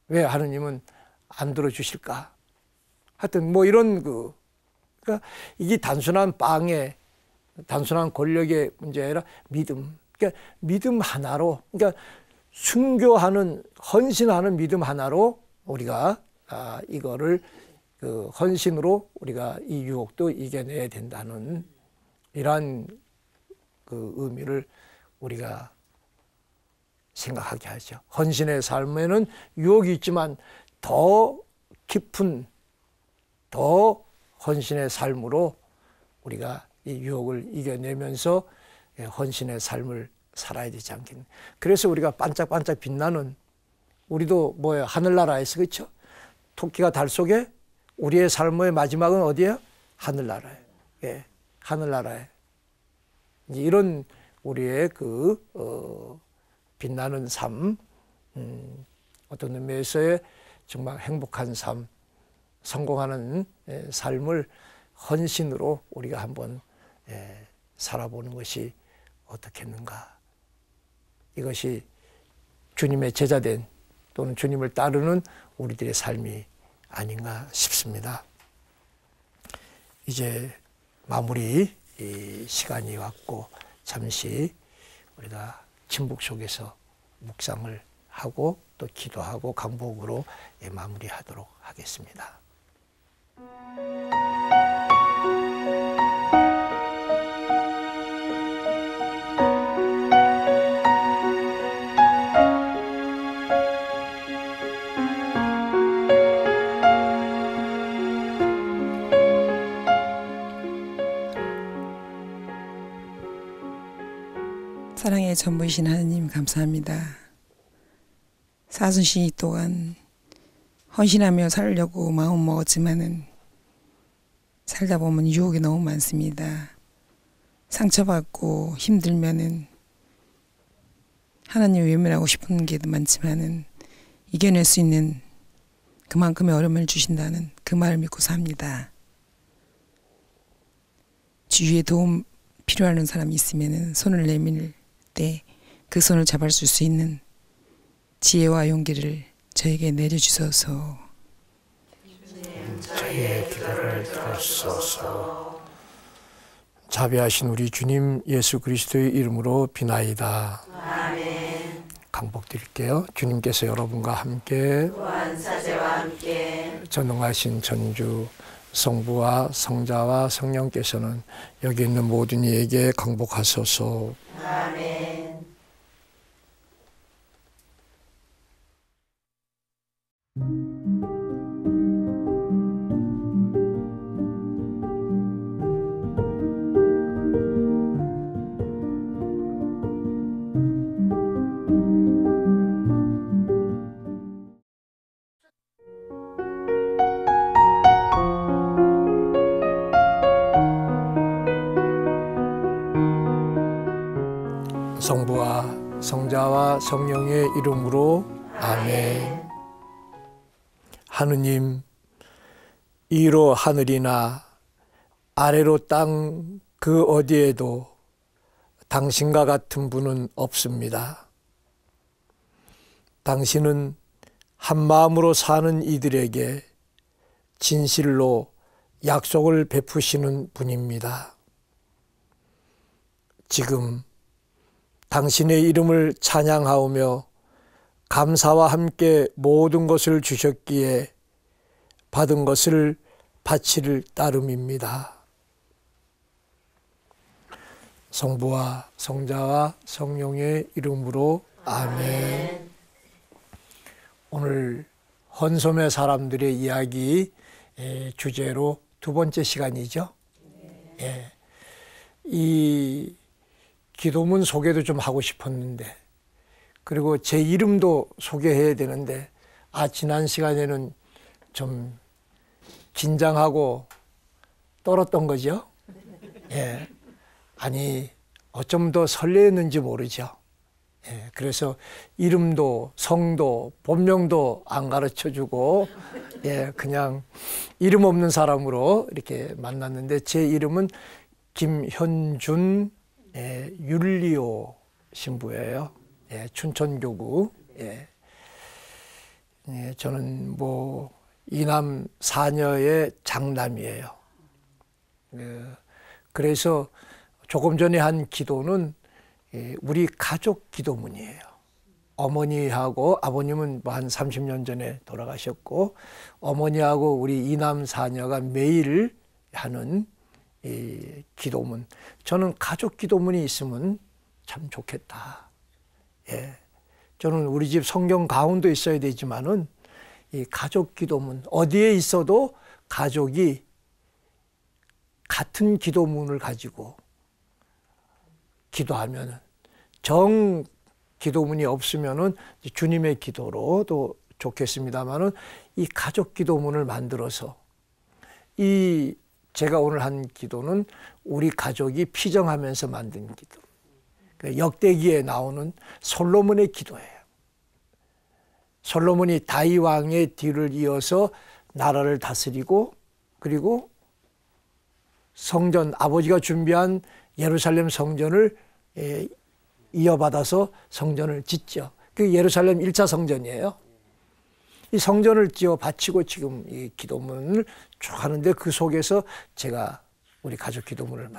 왜 하느님은 안 들어주실까? 하여튼 뭐 이런 그러니까 이게 단순한 권력의 문제가 아니라 믿음. 그러니까 믿음 하나로, 그러니까 순교하는, 헌신하는 믿음 하나로 우리가 이거를 헌신으로 우리가 이 유혹도 이겨내야 된다는 이러한 의미를 우리가 생각하게 하죠. 헌신의 삶에는 유혹이 있지만 더 깊은, 더 헌신의 삶으로 우리가 이 유혹을 이겨내면서 헌신의 삶을 살아야 되지 않겠나. 그래서 우리가 반짝반짝 빛나는 우리도 뭐예요? 하늘나라에서 그렇죠? 토끼가 달 속에 우리의 삶의 마지막은 어디예요? 하늘나라예요. 예, 하늘나라에. 이런 우리의 빛나는 삶, 어떤 의미에서의 정말 행복한 삶, 성공하는 삶을 헌신으로 우리가 한번 살아보는 것이 어떻겠는가. 이것이 주님의 제자된 또는 주님을 따르는 우리들의 삶이 아닌가 싶습니다. 이제 마무리 시간이 왔고 잠시 우리가 침묵 속에서 묵상을 하고 또 기도하고 강복으로 마무리하도록 하겠습니다. 사랑의 전부이신 하느님 감사합니다. 사순시 동안 헌신하며 살려고 마음 먹었지만은 살다 보면 유혹이 너무 많습니다. 상처받고 힘들면은 하나님 외면하고 싶은 게 많지만은 이겨낼 수 있는 그만큼의 어려움을 주신다는 그 말을 믿고 삽니다. 주위에 도움 필요하는 사람이 있으면은 손을 내밀 때 그 손을 잡을 수 있는 지혜와 용기를 저에게 내려주소서. 저희의 기도를 들으소서. 자비하신 우리 주님 예수 그리스도의 이름으로 비나이다. 아멘. 강복드릴게요. 주님께서 여러분과 함께 또한 사제와 함께 전능하신 전주 성부와 성자와 성령께서는 여기 있는 모든 이에게 강복하소서. 아멘. 성부와 성자와 성령의 이름으로 아멘. 하느님, 위로 하늘이나 아래로 땅 그 어디에도 당신과 같은 분은 없습니다. 당신은 한 마음으로 사는 이들에게 진실로 약속을 베푸시는 분입니다. 지금 당신의 이름을 찬양하오며 감사와 함께 모든 것을 주셨기에 받은 것을 바칠 따름입니다. 성부와 성자와 성령의 이름으로 아멘. 오늘 헌솜의 사람들의 이야기 주제로 두 번째 시간이죠. 예. 이 기도문 소개도 좀 하고 싶었는데, 그리고 제 이름도 소개해야 되는데, 지난 시간에는 좀 긴장하고 떨었던 거죠. 예. 아니, 어쩜 더 설레었는지 모르죠. 예. 그래서 이름도 성도 본명도 안 가르쳐 주고, 예, 그냥 이름 없는 사람으로 이렇게 만났는데, 제 이름은 김현준 율리오 신부예요. 예, 춘천교구. 예. 예, 저는 뭐 이남 사녀의 장남이에요. 그래서 조금 전에 한 기도는 우리 가족 기도문이에요. 어머니하고 아버님은 뭐 한 30년 전에 돌아가셨고, 어머니하고 우리 이남 사녀가 매일 하는 이 기도문. 저는 가족 기도문이 있으면 참 좋겠다. 예. 저는 우리 집 성경 가운데 있어야 되지만은 이 가족 기도문, 어디에 있어도 가족이 같은 기도문을 가지고 기도하면은, 정 기도문이 없으면은 주님의 기도로도 좋겠습니다만은, 이 가족 기도문을 만들어서, 이 제가 오늘 한 기도는 우리 가족이 피정하면서 만든 기도. 역대기에 나오는 솔로몬의 기도예요. 솔로몬이 다윗 왕의 뒤를 이어서 나라를 다스리고, 그리고 성전, 아버지가 준비한 예루살렘 성전을 이어받아서 성전을 짓죠. 그 예루살렘 1차 성전이에요. 이 성전을 지어 바치고 지금 이 기도문을 쭉 하는데 그 속에서 제가 우리 가족 기도문을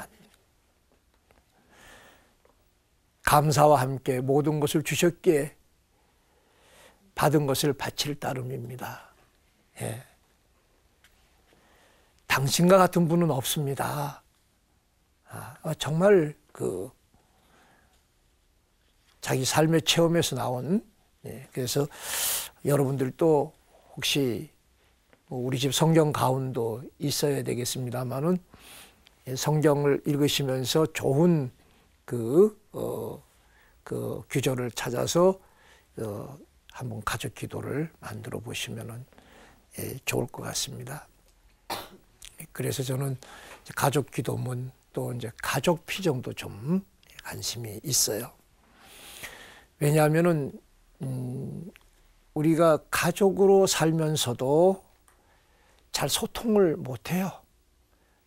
감사와 함께 모든 것을 주셨기에 받은 것을 바칠 따름입니다. 예. 당신과 같은 분은 없습니다. 정말 자기 삶의 체험에서 나온, 예. 그래서 여러분들도 혹시 우리 집 성경 가운도 있어야 되겠습니다만은 성경을 읽으시면서 좋은 규절을 찾아서 한번 가족 기도를 만들어 보시면 좋을 것 같습니다. 그래서 저는 가족 기도문 또 이제 가족 피정도 좀 관심이 있어요. 왜냐하면은 우리가 가족으로 살면서도 잘 소통을 못해요.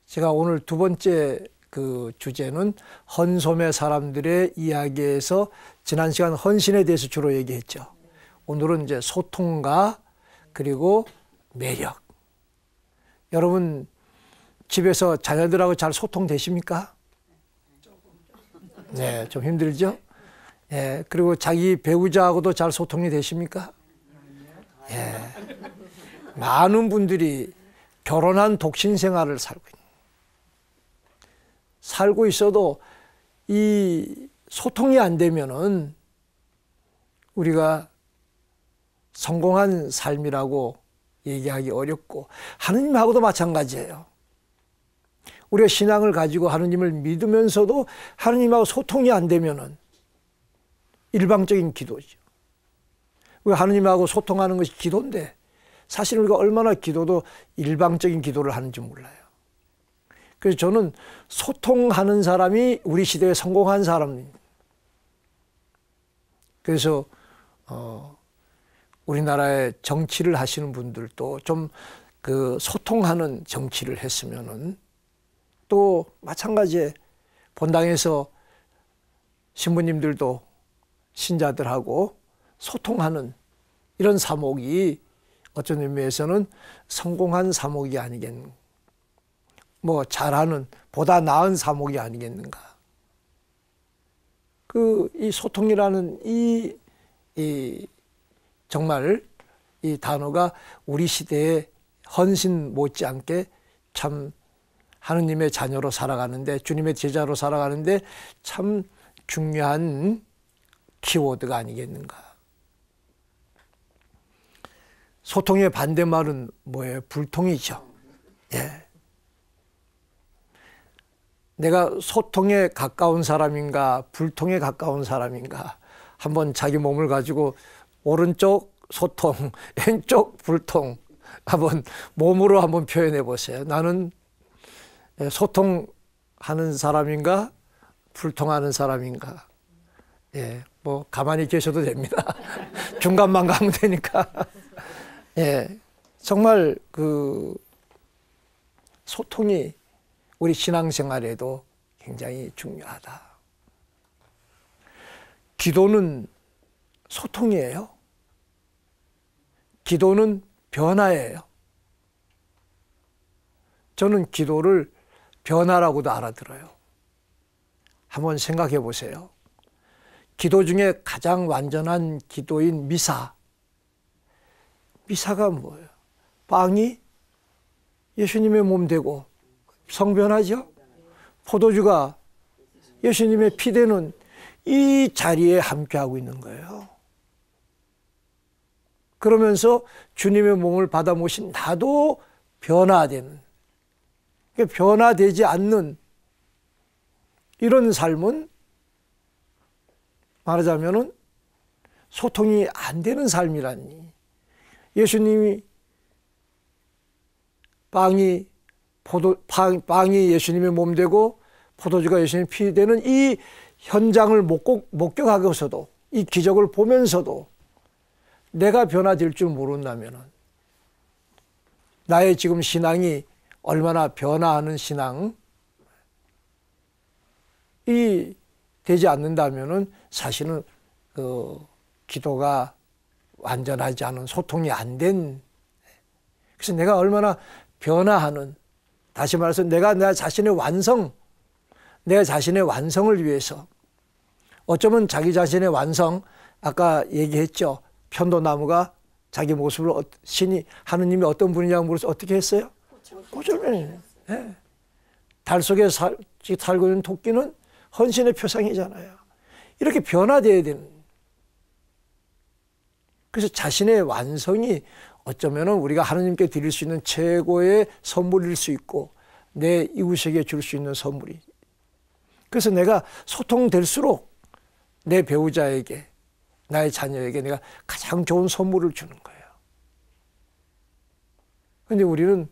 제가 오늘 두 번째 주제는 헌소매 사람들의 이야기에서 지난 시간 헌신에 대해서 주로 얘기했죠. 오늘은 이제 소통과 그리고 매력. 여러분 집에서 자녀들하고 잘 소통되십니까? 네, 좀 힘들죠? 예, 그리고 자기 배우자하고도 잘 소통이 되십니까? 예, 많은 분들이 결혼한 독신 생활을 살고 있어도 이 소통이 안 되면은 우리가 성공한 삶이라고 얘기하기 어렵고 하느님하고도 마찬가지예요. 우리가 신앙을 가지고 하느님을 믿으면서도 하느님하고 소통이 안 되면은 일방적인 기도죠. 우리가 하느님하고 소통하는 것이 기도인데 사실 우리가 얼마나 기도도 일방적인 기도를 하는지 몰라요. 그래서 저는 소통하는 사람이 우리 시대에 성공한 사람입니다. 그래서 우리나라의 정치를 하시는 분들도 좀 소통하는 정치를 했으면은 또 마찬가지에 본당에서 신부님들도 신자들하고 소통하는 이런 사목이 어떤 의미에서는 성공한 사목이 아니겠는가. 잘하는 보다 나은 사목이 아니겠는가. 이 소통이라는 정말 이 단어가 우리 시대에 헌신 못지않게 참 하느님의 자녀로 살아가는데 주님의 제자로 살아가는데 참 중요한 키워드가 아니겠는가. 소통의 반대말은 뭐예요? 불통이죠. 예. 내가 소통에 가까운 사람인가 불통에 가까운 사람인가 한번 자기 몸을 가지고 오른쪽 소통, 왼쪽 불통 한번 몸으로 한번 표현해 보세요. 나는 소통하는 사람인가 불통하는 사람인가. 예, 가만히 계셔도 됩니다. 중간만 가면 되니까. 예, 정말 소통이 우리 신앙생활에도 굉장히 중요하다. 기도는 소통이에요. 기도는 변화예요. 저는 기도를 변화라고도 알아들어요. 한번 생각해 보세요. 기도 중에 가장 완전한 기도인 미사. 미사가 뭐예요? 빵이 예수님의 몸 되고 성변하죠? 포도주가 예수님의 피 되는 이 자리에 함께하고 있는 거예요. 그러면서 주님의 몸을 받아 모신 나도 변화되는, 변화되지 않는 이런 삶은 말하자면은 소통이 안 되는 삶이라니. 예수님이 빵이 예수님의 몸 되고 포도주가 예수님의 피 되는 이 현장을 목격하고서도 이 기적을 보면서도 내가 변화될 줄 모른다면 나의 지금 신앙이 얼마나 변화하는 신앙이 되지 않는다면 사실은 기도가 완전하지 않은, 소통이 안 된, 그래서 내가 얼마나 변화하는, 다시 말해서 내가 내 자신의 완성, 내 자신의 완성을 위해서, 어쩌면 자기 자신의 완성, 아까 얘기했죠. 편도나무가 자기 모습을 신이, 하느님이 어떤 분이냐고 물어서 어떻게 했어요? 고절면이에요. 네. 달 속에 살고 있는 토끼는 헌신의 표상이잖아요. 이렇게 변화되어야 되는. 그래서 자신의 완성이 어쩌면 우리가 하느님께 드릴 수 있는 최고의 선물일 수 있고, 내 이웃에게 줄 수 있는 선물이. 그래서 내가 소통될수록 내 배우자에게, 나의 자녀에게 내가 가장 좋은 선물을 주는 거예요. 그런데 우리는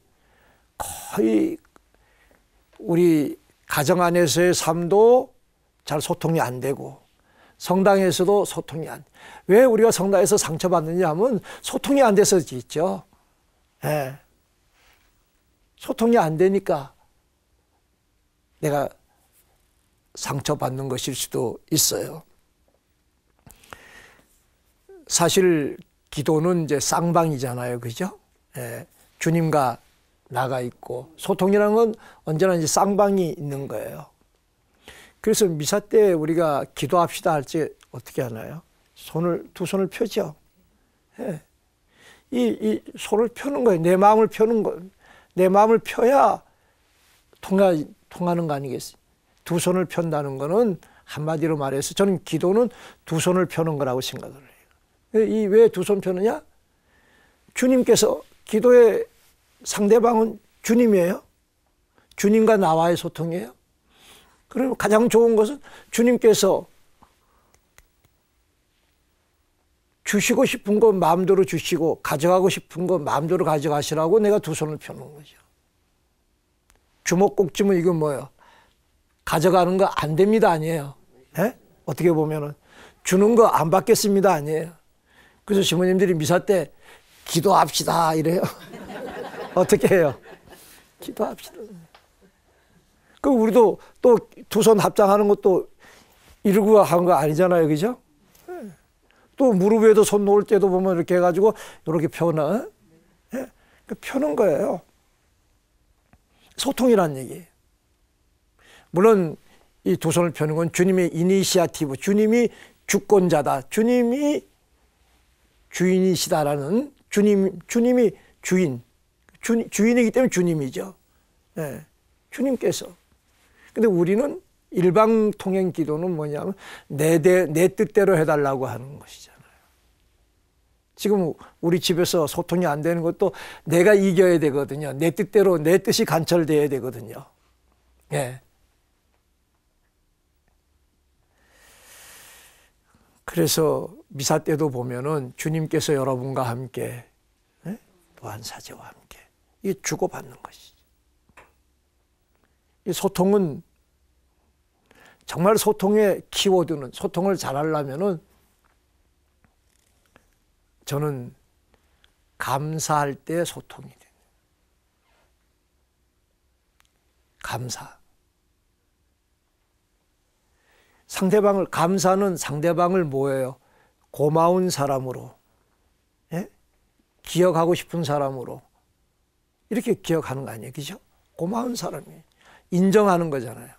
거의 우리 가정 안에서의 삶도 잘 소통이 안 되고, 성당에서도 소통이 안 돼. 왜 우리가 성당에서 상처받느냐 하면 소통이 안 돼서 있죠. 예. 소통이 안 되니까 내가 상처받는 것일 수도 있어요. 사실 기도는 이제 쌍방이잖아요. 그죠? 예. 주님과 나가 있고, 소통이라는 건 언제나 이제 쌍방이 있는 거예요. 그래서 미사 때 우리가 기도합시다 할 때 어떻게 하나요? 두 손을 펴죠. 예. 이 손을 펴는 거예요. 내 마음을 펴는 거예요. 내 마음을 펴야 통하는 거 아니겠어요? 두 손을 편다는 거는 한마디로 말해서 저는 기도는 두 손을 펴는 거라고 생각을 해요. 왜 두 손 펴느냐? 주님께서, 기도의 상대방은 주님이에요. 주님과 나와의 소통이에요. 그리고 가장 좋은 것은 주님께서 주시고 싶은 거 마음대로 주시고, 가져가고 싶은 거 마음대로 가져가시라고 내가 두 손을 펴는 거죠. 주먹 꼭 쥐면 이건 뭐예요? 가져가는 거 안 됩니다 아니에요. 예? 어떻게 보면은 주는 거 안 받겠습니다 아니에요. 그래서 시모님들이 미사 때 기도합시다 이래요. 어떻게 해요? 기도합시다. 그 우리도 또 두 손 합장하는 것도 이러고 한 거 아니잖아요. 그죠? 또 무릎 위에도 손 놓을 때도 보면 이렇게 해가지고 이렇게 펴나? 예? 펴는 거예요. 소통이란 얘기예요. 물론 이 두 손을 펴는 건 주님의 이니시아티브, 주님이 주권자다, 주님이 주인이시다라는, 주님이 주인이기 때문에 주님이죠. 예, 주님께서. 근데 우리는 일방 통행 기도는 뭐냐면 내 뜻대로 해달라고 하는 것이잖아요. 지금 우리 집에서 소통이 안 되는 것도 내가 이겨야 되거든요. 내 뜻대로, 내 뜻이 관철돼야 되거든요. 예. 그래서 미사 때도 보면은 주님께서 여러분과 함께, 예? 또한 사제와 함께, 이게 주고받는 것이죠. 이 소통은 정말 소통의 키워드는, 소통을 잘하려면은 저는 감사할 때 소통이 돼요. 감사. 감사는 상대방을 뭐예요? 고마운 사람으로, 예? 기억하고 싶은 사람으로, 이렇게 기억하는 거 아니에요? 그죠? 고마운 사람이 인정하는 거잖아요.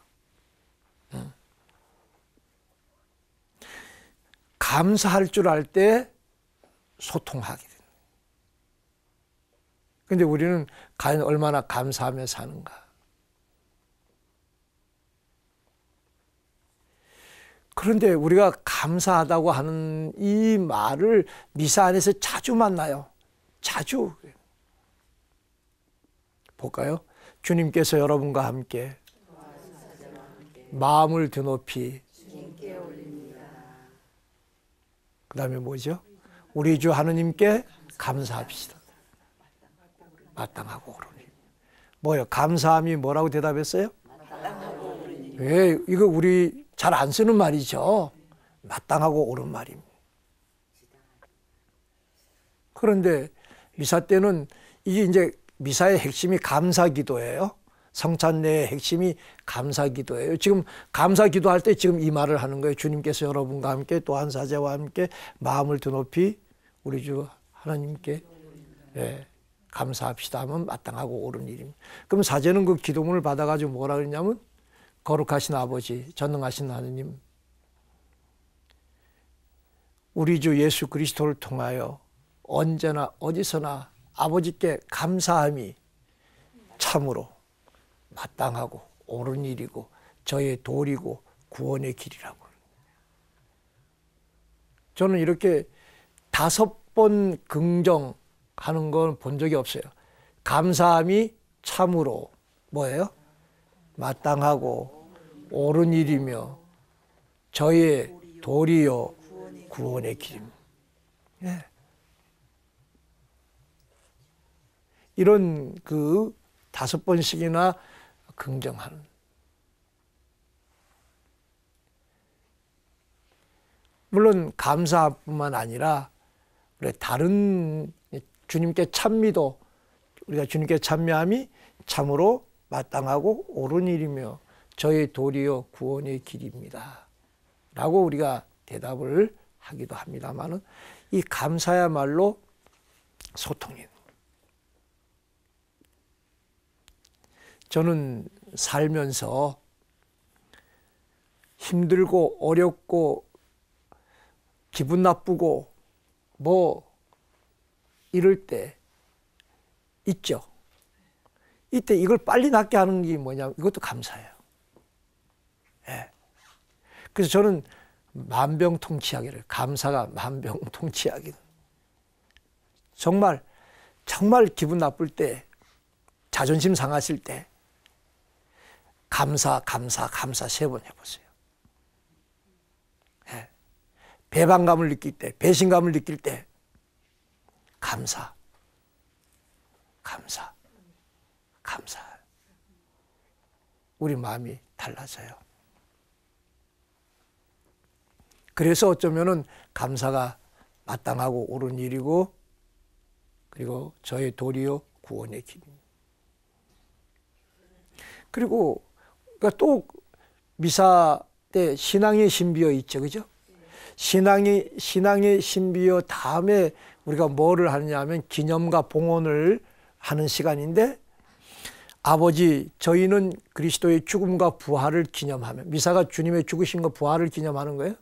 감사할 줄 알 때 소통하게 됩니다. 근데 우리는 과연 얼마나 감사하며 사는가? 그런데 우리가 감사하다고 하는 이 말을 미사 안에서 자주 만나요. 자주. 볼까요? 주님께서 여러분과 함께 마음을 드높이, 그 다음에 뭐죠? 우리 주 하느님께 감사합시다. 마땅하고 옳으니. 뭐예요? 감사함이 뭐라고 대답했어요? 왜? 이거 우리 잘 안 쓰는 말이죠. 마땅하고 옳은 말입니다. 그런데 미사 때는 이게 이제 미사의 핵심이 감사기도예요. 성찬례의 핵심이 감사기도예요. 지금 감사기도할 때 지금 이 말을 하는 거예요. 주님께서 여러분과 함께, 또 한 사제와 함께 마음을 드높이 우리 주 하나님께 감사합시다 하면 마땅하고 옳은 일입니다. 그럼 사제는 그 기도문을 받아가지고 뭐라 그랬냐면 거룩하신 아버지, 전능하신 하느님, 우리 주 예수 그리스도를 통하여 언제나 어디서나 아버지께 감사함이 참으로 마땅하고 옳은 일이고 저의 도리고 구원의 길이라고. 저는 이렇게 5번 긍정하는 건 본 적이 없어요. 감사함이 참으로 뭐예요? 마땅하고 옳은 일이며 저의 도리요 구원의 길입니다. 예. 이런 그 5번씩이나 긍정하는. 물론 감사뿐만 아니라 우리 다른 주님께 찬미도, 우리가 주님께 찬미함이 참으로 마땅하고 옳은 일이며 저의 도리요 구원의 길입니다 라고 우리가 대답을 하기도 합니다만은, 이 감사야말로 소통이에요. 저는 살면서 힘들고 어렵고 기분 나쁘고 뭐 이럴 때 있죠. 이때 이걸 빨리 낫게 하는 게 뭐냐면 이것도 감사예요. 예. 그래서 저는 만병통치약이래요. 감사가 만병통치약이. 정말 기분 나쁠 때, 자존심 상하실 때 감사 3번 해보세요. 예. 배반감을 느낄 때, 배신감을 느낄 때 감사. 우리 마음이 달라져요. 그래서 어쩌면은 감사가 마땅하고 옳은 일이고, 그리고 저의 도리요 구원의 길입니다. 그리고 또 미사 때 신앙의 신비어 있죠, 그죠? 신앙의 신비어 다음에 우리가 뭐를 하느냐 하면 기념과 봉헌을 하는 시간인데, 아버지, 저희는 그리스도의 죽음과 부활을 기념하며, 미사가 주님의 죽으심과 부활을 기념하는 거예요.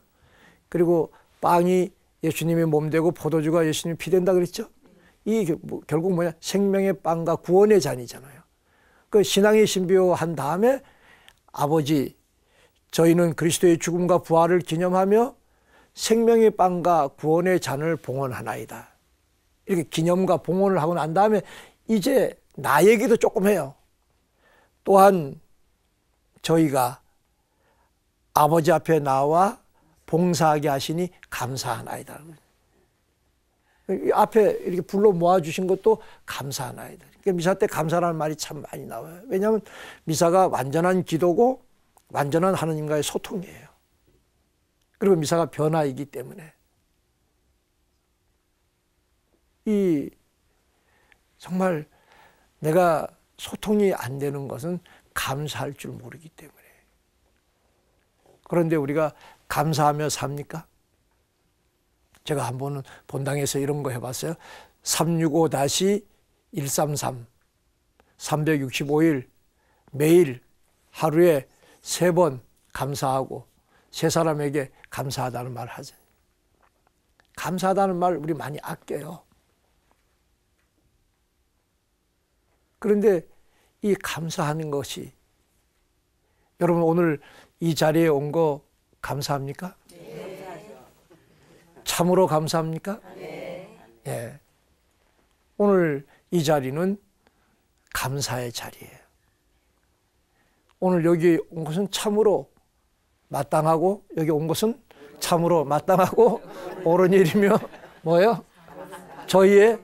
그리고 빵이 예수님의 몸 되고 포도주가 예수님의 피 된다 그랬죠. 이 결국 뭐냐, 생명의 빵과 구원의 잔이잖아요. 그 신앙의 신비어 한 다음에 아버지, 저희는 그리스도의 죽음과 부활을 기념하며 생명의 빵과 구원의 잔을 봉헌하나이다. 이렇게 기념과 봉헌을 하고 난 다음에 이제 나 얘기도 조금 해요. 또한 저희가 아버지 앞에 나와 봉사하게 하시니 감사하나이다. 앞에 이렇게 불러 모아주신 것도 감사하나이다. 그러니까 미사 때 감사라는 말이 참 많이 나와요. 왜냐하면 미사가 완전한 기도고 완전한 하느님과의 소통이에요. 그리고 미사가 변화이기 때문에 이 정말 내가 소통이 안 되는 것은 감사할 줄 모르기 때문에. 그런데 우리가 감사하며 삽니까? 제가 한 번은 본당에서 이런 거 해봤어요. 365-133 365일 매일 하루에 3번 감사하고 세 사람에게 감사하다는 말 하죠. 감사하다는 말 우리 많이 아껴요. 그런데 이 감사하는 것이, 여러분 오늘 이 자리에 온 거 감사합니까? 네. 참으로 감사합니까? 네. 예. 오늘 이 자리는 감사의 자리예요. 오늘 여기 온 것은 참으로 마땅하고, 여기 온 것은 참으로 마땅하고 옳은 일이며 뭐예요? 저희의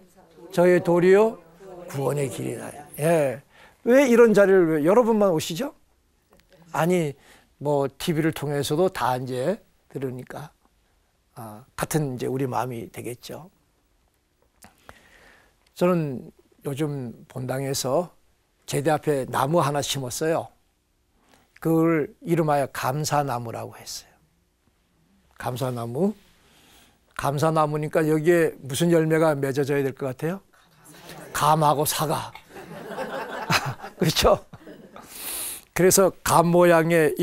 도리요 구원의 길이다. 예. 왜 이런 자리를 왜 여러분만 오시죠? 아니 뭐 TV를 통해서도 다 이제 들으니까 같은 이제 우리 마음이 되겠죠. 저는 요즘 본당에서 제대 앞에 나무 하나 심었어요. 그걸 이름하여 감사나무라고 했어요. 감사나무. 감사나무니까 여기에 무슨 열매가 맺어져야 될 것 같아요? 감하고 사과. 그렇죠? 그래서 감 모양의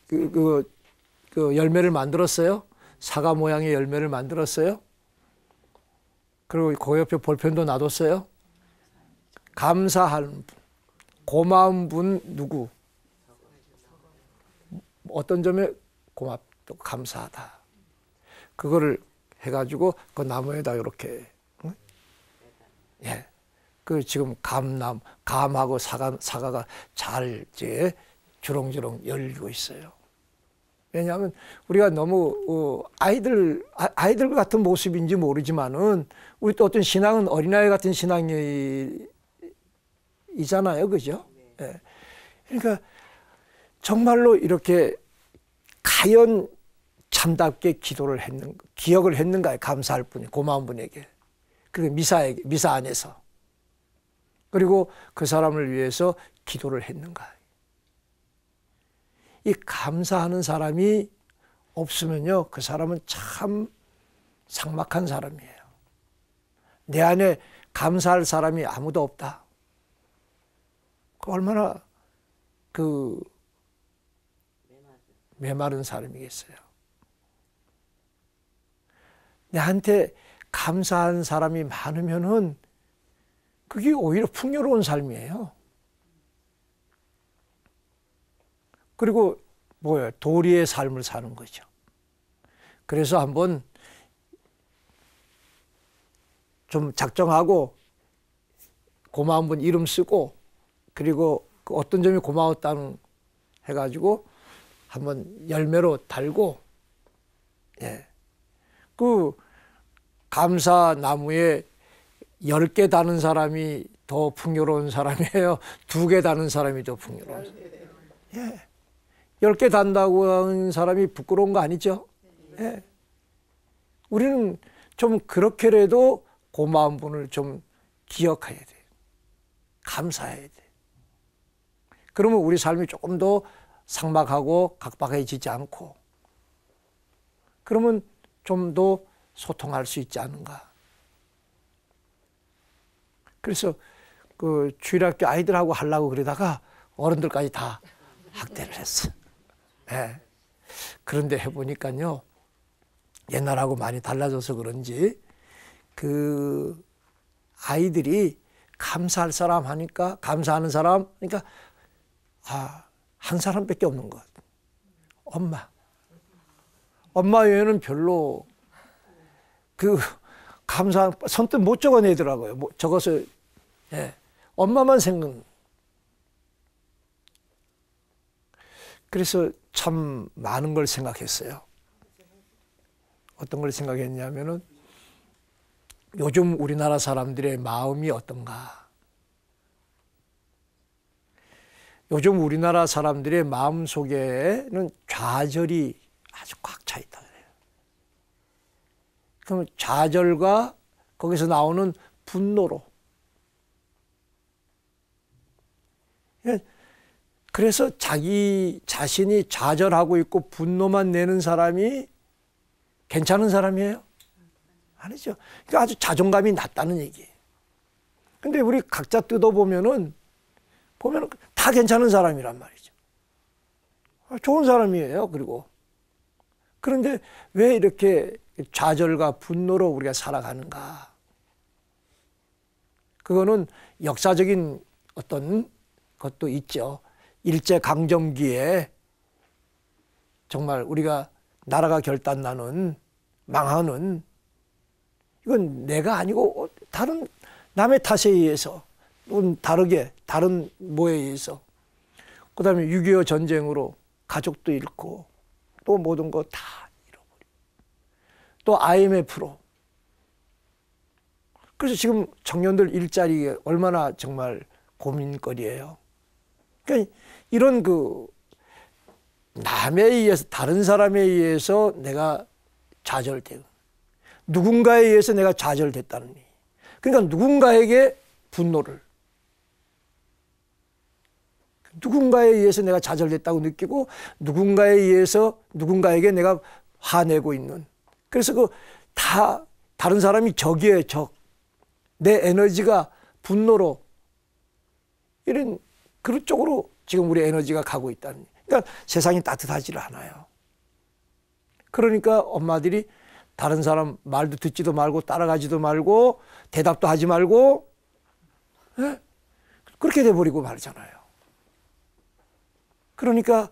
그 열매를 만들었어요. 사과 모양의 열매를 만들었어요. 그리고 그 옆에 볼펜도 놔뒀어요. 감사하는 분, 고마운 분 누구? 어떤 점에 고맙고 감사하다. 그거를 해가지고 그 나무에다 이렇게, 예, 그 지금 감하고 사과가 잘 이제 주렁주렁 열리고 있어요. 왜냐하면 우리가 너무 아이들 같은 모습인지 모르지만은 우리 또 어떤 신앙은 어린아이 같은 신앙이잖아요, 그죠? 예. 그러니까 정말로 이렇게 과연 참답게 기억을 했는가요? 감사할 분이, 고마운 분에게. 그리고 미사 안에서. 그리고 그 사람을 위해서 기도를 했는가. 이 감사하는 사람이 없으면요, 그 사람은 참 삭막한 사람이에요. 내 안에 감사할 사람이 아무도 없다. 얼마나 메마른 사람이겠어요. 내한테 감사한 사람이 많으면은 그게 오히려 풍요로운 삶이에요. 그리고 뭐예요? 도리의 삶을 사는 거죠. 그래서 한번 좀 작정하고 고마운 분 이름 쓰고 그리고 그 어떤 점이 고마웠다는 해가지고 한번 열매로 달고, 예. 그 감사나무에 10개 다는 사람이 더 풍요로운 사람이에요? 2개 다는 사람이 더 풍요로운 사람이에요? 예. 10개 단다고 하는 사람이 부끄러운 거 아니죠? 예. 우리는 좀 그렇게라도 고마운 분을 좀 기억해야 돼요. 감사해야 돼요. 그러면 우리 삶이 조금 더 삭막하고 각박해지지 않고, 그러면 좀 더 소통할 수 있지 않은가. 그래서 그 주일학교 아이들하고 하려고 그러다가 어른들까지 다 학대를 했어. 네. 그런데 해보니까요, 옛날하고 많이 달라져서 그런지 그 아이들이 감사할 사람 하니까, 감사하는 사람 그러니까 한 사람밖에 없는 것. 엄마 외에는 별로 그 감사 선뜻 못 적어내더라고요. 적어서, 예. 엄마만 생각. 그래서 참 많은 걸 생각했어요. 어떤 걸 생각했냐면은 요즘 우리나라 사람들의 마음이 어떤가. 요즘 우리나라 사람들의 마음 속에는 좌절이 아주 꽉 차 있다 그래요. 그럼 좌절과 거기서 나오는 분노로. 그래서 자기 자신이 좌절하고 있고 분노만 내는 사람이 괜찮은 사람이에요? 아니죠. 그러니까 아주 자존감이 낮다는 얘기예요. 근데 우리 각자 뜯어보면은 다 괜찮은 사람이란 말이죠. 좋은 사람이에요. 그리고 그런데 왜 이렇게 좌절과 분노로 우리가 살아가는가? 그거는 역사적인 어떤 것도 있죠. 일제강점기에 정말 우리가 나라가 결단나는, 망하는, 이건 내가 아니고 다른 남의 탓에 의해서, 또는 다른 뭐에 의해서, 그 다음에 6.25 전쟁으로 가족도 잃고 또 모든 거 다 잃어버리고 또 IMF로. 그래서 지금 청년들 일자리가 얼마나 정말 고민거리예요. 그러니까 이런 남에 의해서, 다른 사람에 의해서 내가 좌절되고 누군가에 의해서 내가 좌절됐다는 얘기. 그러니까 누군가에게 분노를, 누군가에 의해서 내가 좌절됐다고 느끼고 누군가에 의해서 누군가에게 내가 화내고 있는, 그래서 다른 사람이 적이에요, 적. 내 에너지가 분노로 이런 그런 쪽으로 지금 우리 에너지가 가고 있다는. 그러니까 세상이 따뜻하지를 않아요. 그러니까 엄마들이 다른 사람 말도 듣지도 말고 따라가지도 말고 대답도 하지 말고 예? 그렇게 돼버리고 말잖아요. 그러니까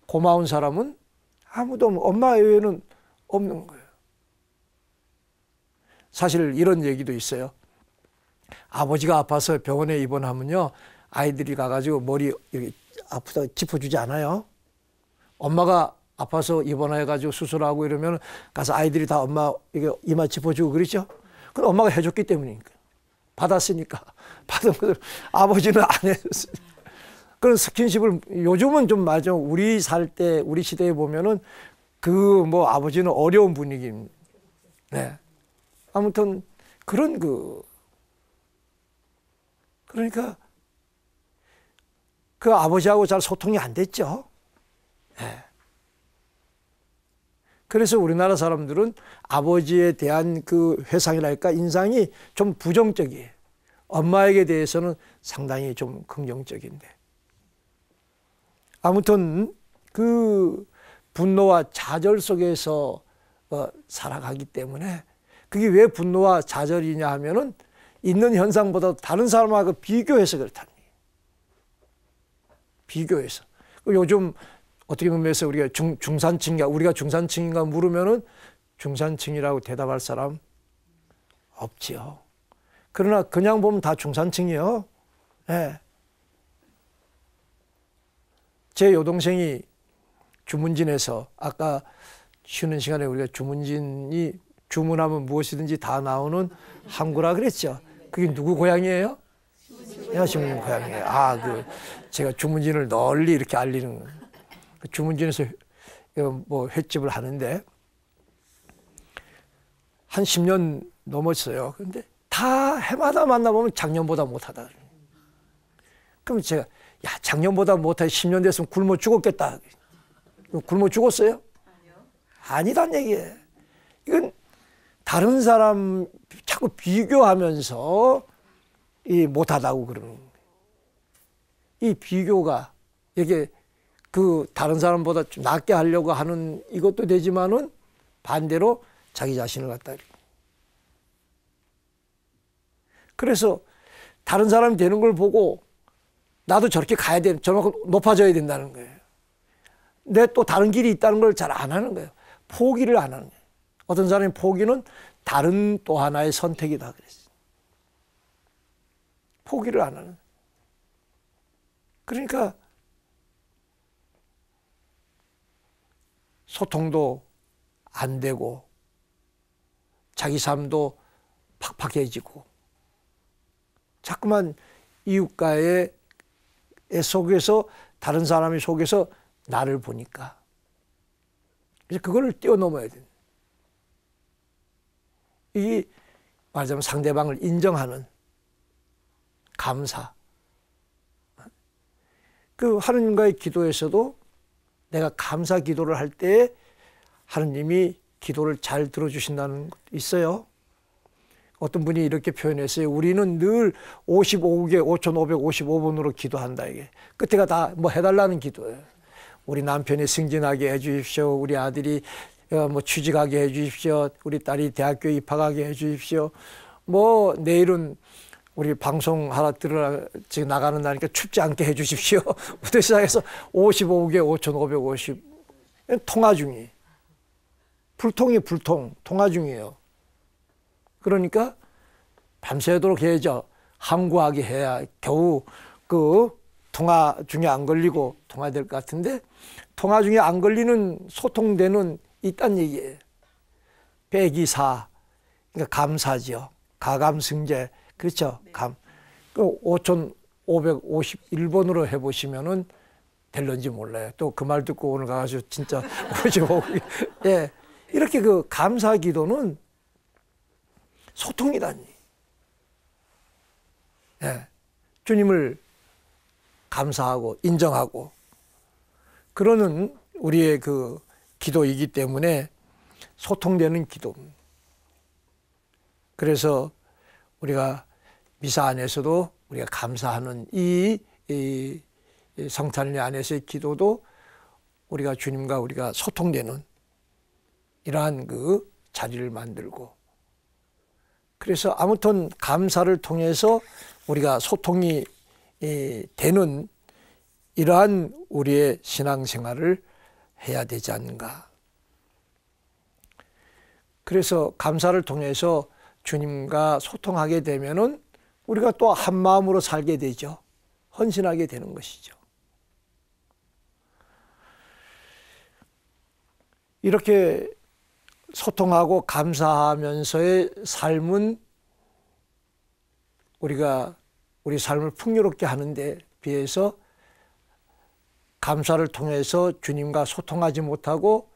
고마운 사람은 아무도 엄마 외에는 없는 거예요. 사실 이런 얘기도 있어요. 아버지가 아파서 병원에 입원하면요, 아이들이 가가지고 머리 여기 아프다 짚어주지 않아요. 엄마가 아파서 입원해가지고 수술하고 이러면 가서 아이들이 다 엄마 이게 이마 짚어주고 그러죠. 그건 엄마가 해줬기 때문이니까. 받았으니까. 받은 것을 아버지는 안 해줬어요. 그런 스킨십을 요즘은 좀 맞아. 우리 살 때 우리 시대에 보면은 뭐 아버지는 어려운 분위기입니다. 네. 아무튼 그런 그러니까 그 아버지하고 잘 소통이 안 됐죠. 네. 그래서 우리나라 사람들은 아버지에 대한 그 회상이랄까 인상이 좀 부정적이에요. 엄마에게 대해서는 상당히 좀 긍정적인데. 아무튼 그 분노와 좌절 속에서 살아가기 때문에 그게 왜 분노와 좌절이냐 하면은 있는 현상보다 다른 사람하고 비교해서 그렇다는 거예요. 비교해서. 요즘 어떻게 보면 우리가 우리가 중산층인가 물으면은 중산층이라고 대답할 사람 없지요. 그러나 그냥 보면 다 중산층이요. 네. 제 여동생이 주문진에서 아까 쉬는 시간에 우리가 주문진이 주문하면 무엇이든지 다 나오는 항구라 그랬죠. 그게 누구 고향이에요? 여자친구 고향이에요. 제가 주문진을 널리 이렇게 알리는 주문진에서 뭐 횟집을 하는데 한 10년 넘었어요. 근데 다 해마다 만나보면 작년보다 못하다. 그럼 제가 작년보다 못하게 10년 됐으면 굶어 죽었겠다. 굶어 죽었어요? 아니란 얘기예요. 이건 다른 사람 자꾸 비교하면서 못하다고 그러는 거예요. 이 비교가 이게 다른 사람보다 좀 낫게 하려고 하는 이것도 되지만은 반대로 자기 자신을 갖다 이렇게. 그래서 다른 사람이 되는 걸 보고 나도 저렇게 가야 돼, 저만큼 높아져야 된다는 거예요. 내 또 다른 길이 있다는 걸 잘 안 하는 거예요. 포기를 안 하는 거예요. 어떤 사람이 포기는 다른 또 하나의 선택이다 그랬어요. 포기를 안 하는. 그러니까 소통도 안 되고 자기 삶도 팍팍해지고 자꾸만 이웃가의 속에서 다른 사람이 속에서 나를 보니까 그래서 그걸 뛰어넘어야 돼. 이게 말하자면 상대방을 인정하는 감사. 하느님과의 기도에서도 내가 감사 기도를 할 때 하느님이 기도를 잘 들어주신다는 것도 있어요. 어떤 분이 이렇게 표현했어요. 우리는 늘 55개 5555번으로 기도한다. 이게 끝에가 다 뭐 해달라는 기도예요. 우리 남편이 승진하게 해주십시오. 우리 아들이 뭐 취직하게 해주십시오. 우리 딸이 대학교 입학하게 해주십시오. 뭐 내일은 우리 방송하러 지금 나가는 날이니까 춥지 않게 해주십시오. 부터 시작해서 55개 5550 통화 중이에요. 불통 통화 중이에요. 그러니까 밤새도록 해야죠. 항구하게 해야 겨우 통화 중에 안 걸리고 통화될 것 같은데 통화 중에 안 걸리는 소통되는 있단 얘기예요. 백이사 그러니까 감사지요. 가감승제 그렇죠. 5551번으로 해보시면은 될런지 몰라요. 또 그 말 듣고 오늘 가가지고 진짜 예. 이렇게 감사 기도는 소통이다니. 예. 주님을 감사하고 인정하고 그러는 우리의 기도이기 때문에 소통되는 기도. 그래서 우리가 미사 안에서도 우리가 감사하는 이 성찬례 안에서의 기도도 우리가 주님과 우리가 소통되는 이러한 그 자리를 만들고, 그래서 아무튼 감사를 통해서 우리가 소통이 되는 이러한 우리의 신앙생활을 해야 되지 않는가. 그래서 감사를 통해서 주님과 소통하게 되면은 우리가 또 한 마음으로 살게 되죠. 헌신하게 되는 것이죠. 이렇게 소통하고 감사하면서의 삶은 우리가 우리 삶을 풍요롭게 하는데 비해서 감사를 통해서 주님과 소통하지 못하고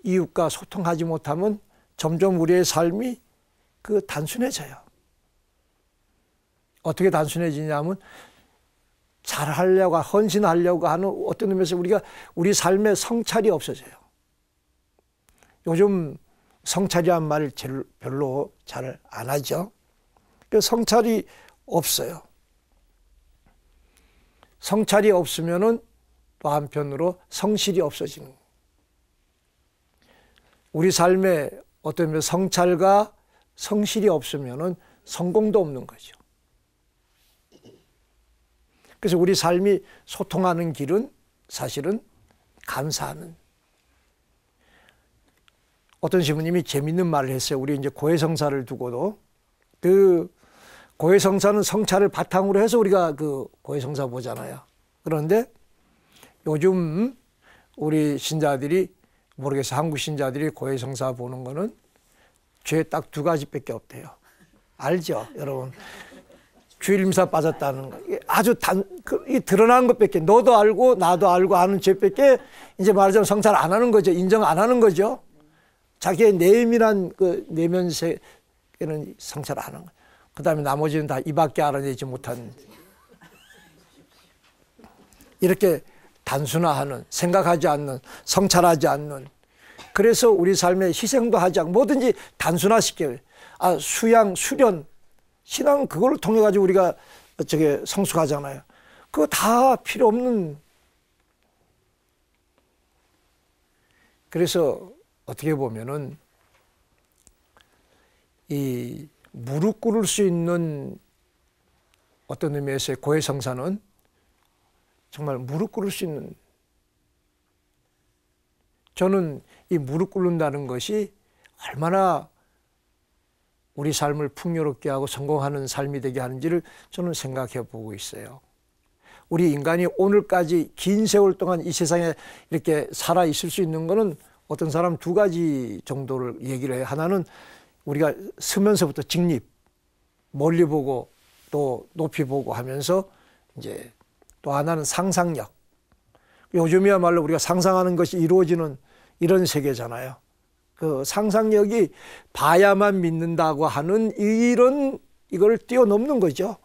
이웃과 소통하지 못하면 점점 우리의 삶이 단순해져요. 어떻게 단순해지냐면 잘하려고, 헌신하려고 하는 어떤 의미에서 우리 삶에 성찰이 없어져요. 요즘 성찰이란 말을 별로 잘 안 하죠. 성찰이 없어요. 성찰이 없으면은 또 한편으로 성실이 없어지는 거예요. 우리 삶에 어떤 의미에서 성찰과 성실이 없으면은 성공도 없는 거죠. 그래서 우리 삶이 소통하는 길은 사실은 감사하는. 어떤 신부님이 재밌는 말을 했어요. 우리 이제 고해성사를 두고도 고해성사는 성찰을 바탕으로 해서 우리가 고해성사 보잖아요. 그런데 요즘 우리 신자들이 모르겠어요. 한국 신자들이 고해성사 보는 거는 죄 딱 2가지밖에 없대요. 알죠, 여러분? 주일임사 빠졌다는 거. 아주 드러난 것밖에, 너도 알고 나도 알고 아는 죄밖에 이제 말하자면 성찰 안 하는 거죠. 인정 안 하는 거죠. 자기의 내면이란 내면 세계는 성찰 안 하는 거예요. 그 다음에 나머지는 다 이밖에 알아내지 못한, 이렇게 단순화하는, 생각하지 않는, 성찰하지 않는. 그래서 우리 삶에 희생도 하지 않고 뭐든지 단순화시켜요. 수양, 수련, 신앙은 그걸 통해 가지고 우리가 성숙하잖아요. 그거 다 필요 없는. 그래서 어떻게 보면은 이 무릎 꿇을 수 있는 어떤 의미에서의 고해성사는 정말 무릎 꿇을 수 있는, 저는 이 무릎 꿇는다는 것이 얼마나 우리 삶을 풍요롭게 하고 성공하는 삶이 되게 하는지를 저는 생각해 보고 있어요. 우리 인간이 오늘까지 긴 세월 동안 이 세상에 이렇게 살아 있을 수 있는 거는 어떤 사람 2가지 정도를 얘기를 해요. 하나는 우리가 서면서부터 직립, 멀리 보고 또 높이 보고 하면서, 이제 또 하나는 상상력. 요즘이야말로 우리가 상상하는 것이 이루어지는 이런 세계잖아요. 그 상상력이 봐야만 믿는다고 하는 이걸 뛰어넘는 거죠.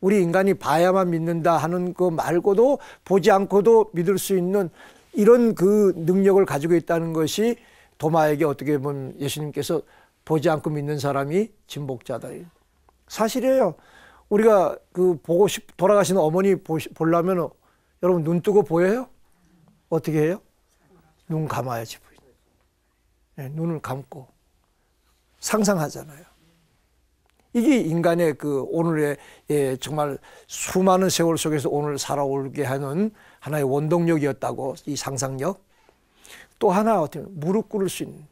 우리 인간이 봐야만 믿는다 하는 거 말고도 보지 않고도 믿을 수 있는 이런 그 능력을 가지고 있다는 것이 도마에게 어떻게 보면 예수님께서 보지 않고 믿는 사람이 진복자다. 사실이에요. 우리가 돌아가시는 어머니 보려면 여러분 눈 뜨고 보여요? 어떻게 해요? 눈 감아야지. 네, 눈을 감고 상상하잖아요. 이게 인간의 오늘의 정말 수많은 세월 속에서 오늘 살아오게 하는 하나의 원동력이었다고, 이 상상력. 또 하나 어떻게 무릎 꿇을 수 있는,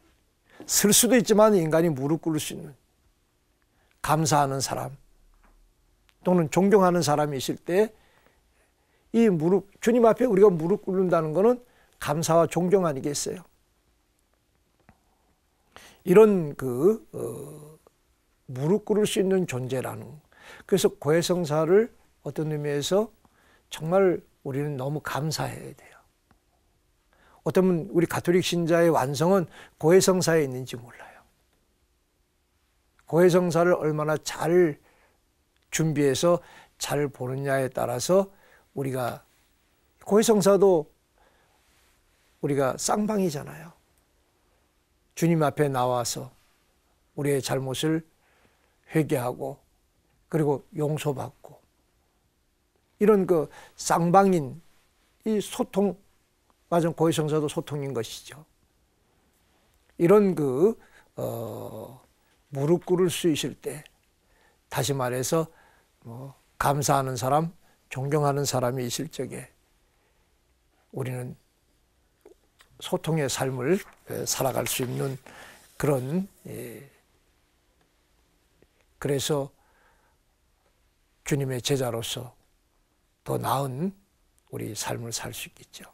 쓸 수도 있지만 인간이 무릎 꿇을 수 있는, 감사하는 사람 또는 존경하는 사람이 있을 때 이 주님 앞에 우리가 무릎 꿇는다는 것은 감사와 존경 아니겠어요? 이런 무릎 꿇을 수 있는 존재라는. 그래서 고해성사를 어떤 의미에서 정말 우리는 너무 감사해야 돼요. 어쩌면 우리 가톨릭 신자의 완성은 고해성사에 있는지 몰라요. 고해성사를 얼마나 잘 준비해서 잘 보느냐에 따라서 우리가, 고해성사도 우리가 쌍방이잖아요. 주님 앞에 나와서 우리의 잘못을 회개하고 그리고 용서받고 이런 그 쌍방인 이 소통, 맞은 고해성사도 소통인 것이죠. 이런 무릎 꿇을 수 있을 때, 다시 말해서 감사하는 사람, 존경하는 사람이 있을 적에 우리는 소통의 삶을 살아갈 수 있는 그런, 그래서 주님의 제자로서 더 나은 우리 삶을 살 수 있겠죠.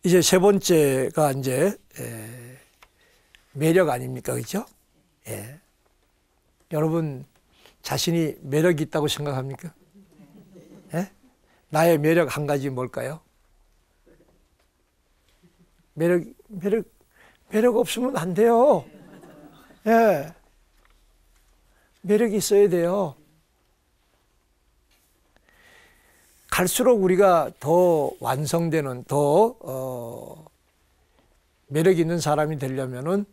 이제 세 번째가 이제 매력 아닙니까, 그렇죠? 예. 여러분 자신이 매력이 있다고 생각합니까? 예? 나의 매력 한 가지 뭘까요? 매력 없으면 안 돼요. 예. 매력이 있어야 돼요. 갈수록 우리가 더 완성되는, 더 매력 있는 사람이 되려면은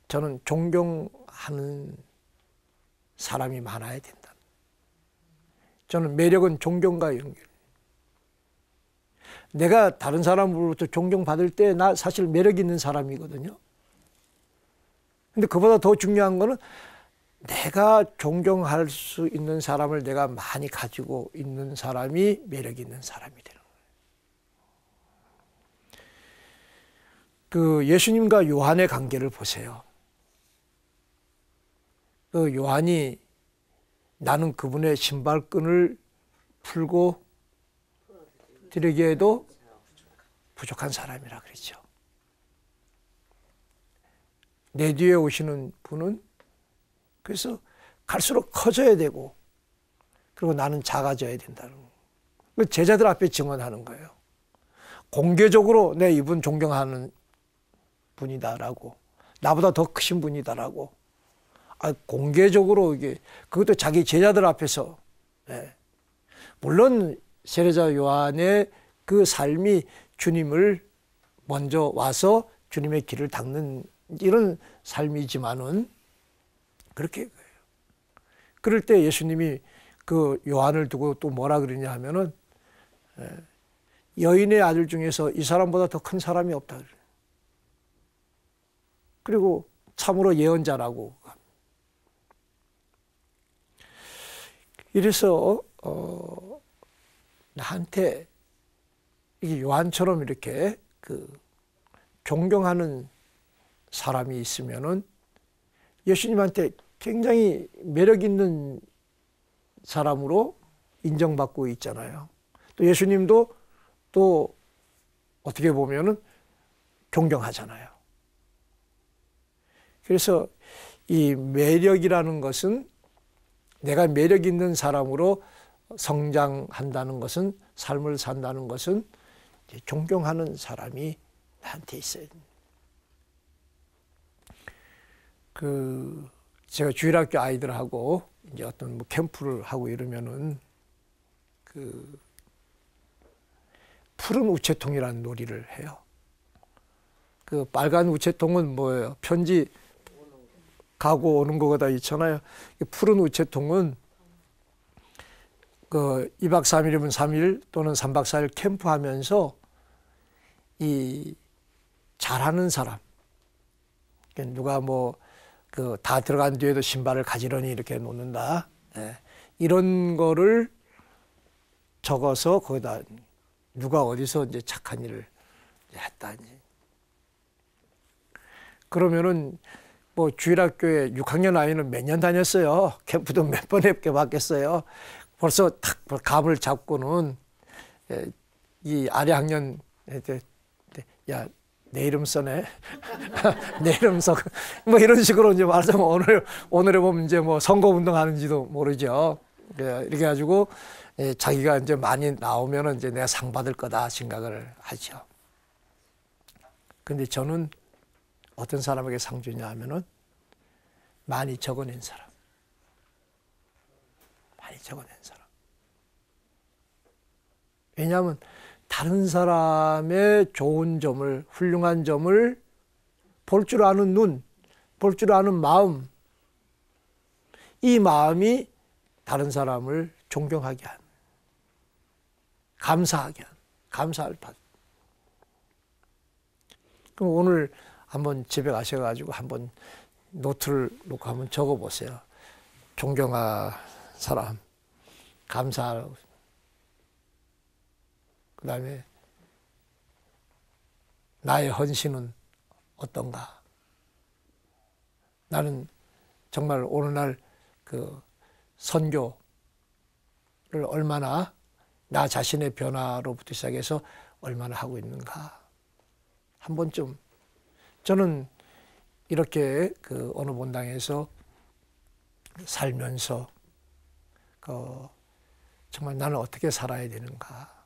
저는 존경하는 사람이 많아야 된다. 저는 매력은 존경과 연결. 내가 다른 사람으로부터 존경받을 때 나 사실 매력 있는 사람이거든요. 근데 그보다 더 중요한 거는 내가 존경할 수 있는 사람을 내가 많이 가지고 있는 사람이 매력 있는 사람이 되는 거예요. 그 예수님과 요한의 관계를 보세요. 그 요한이 나는 그분의 신발끈을 풀고 드리기에도 부족한 사람이라 그랬죠. 내 뒤에 오시는 분은 그래서 갈수록 커져야 되고 그리고 나는 작아져야 된다는 거예요. 제자들 앞에 증언하는 거예요. 공개적으로 내 이분 존경하는 분이다라고, 나보다 더 크신 분이다라고. 공개적으로 이게 그것도 자기 제자들 앞에서. 네. 물론 세례자 요한의 그 삶이 주님을 먼저 와서 주님의 길을 닦는 이런 삶이지만은 그렇게 그럴 때 예수님이 그 요한을 두고 또 뭐라 그러냐 하면은 여인의 아들 중에서 이 사람보다 더 큰 사람이 없다. 그리고 참으로 예언자라고. 이래서 나한테 이게 요한처럼 이렇게 존경하는 사람이 있으면은 예수님한테 굉장히 매력 있는 사람으로 인정받고 있잖아요. 또 예수님도 또 어떻게 보면은 존경하잖아요. 그래서 이 매력이라는 것은 내가 매력 있는 사람으로 성장한다는 것은, 삶을 산다는 것은 존경하는 사람이 나한테 있어야 됩니다. 제가 주일학교 아이들하고 이제 어떤 캠프를 하고 이러면은 푸른 우체통이라는 놀이를 해요. 빨간 우체통은 뭐예요? 편지 가고 오는 거다 있잖아요. 푸른 우체통은 2박 3일이면 3일 또는 3박 4일 캠프하면서 이 잘하는 사람, 누가 다 들어간 뒤에도 신발을 가지런히 이렇게 놓는다. 예. 이런 거를 적어서 거기다 누가 어디서 이제 착한 일을 했다. 그러면은 주일학교에 6학년 아이는 몇 년 다녔어요. 캠프도 몇 번 해게 받겠어요. 벌써 탁 감을 잡고는 이 아래 학년 야, 내 이름 써네. 내 이름 써. 이런 식으로 이제 말하자면 오늘에 보면 이제 선거 운동하는지도 모르죠. 이렇게 가지고 자기가 이제 많이 나오면은 이제 내가 상 받을 거다 생각을 하죠. 근데 저는 어떤 사람에게 상 주냐 하면은 많이 적어낸 사람. 많이 적어낸 사람. 왜냐하면 다른 사람의 좋은 점을, 훌륭한 점을 볼 줄 아는 눈, 볼 줄 아는 마음, 이 마음이 다른 사람을 존경하게 하는, 감사하게 하는, 감사할 바. 그럼 오늘 한번 집에 가셔가지고 한번 노트를 놓고 한번 적어보세요. 존경할 사람, 감사하고, 그 다음에 나의 헌신은 어떤가? 나는 정말 오늘날 그 선교를 얼마나 나 자신의 변화로부터 시작해서 얼마나 하고 있는가? 한 번쯤 저는 이렇게 그 어느 본당에서 살면서 정말 나는 어떻게 살아야 되는가?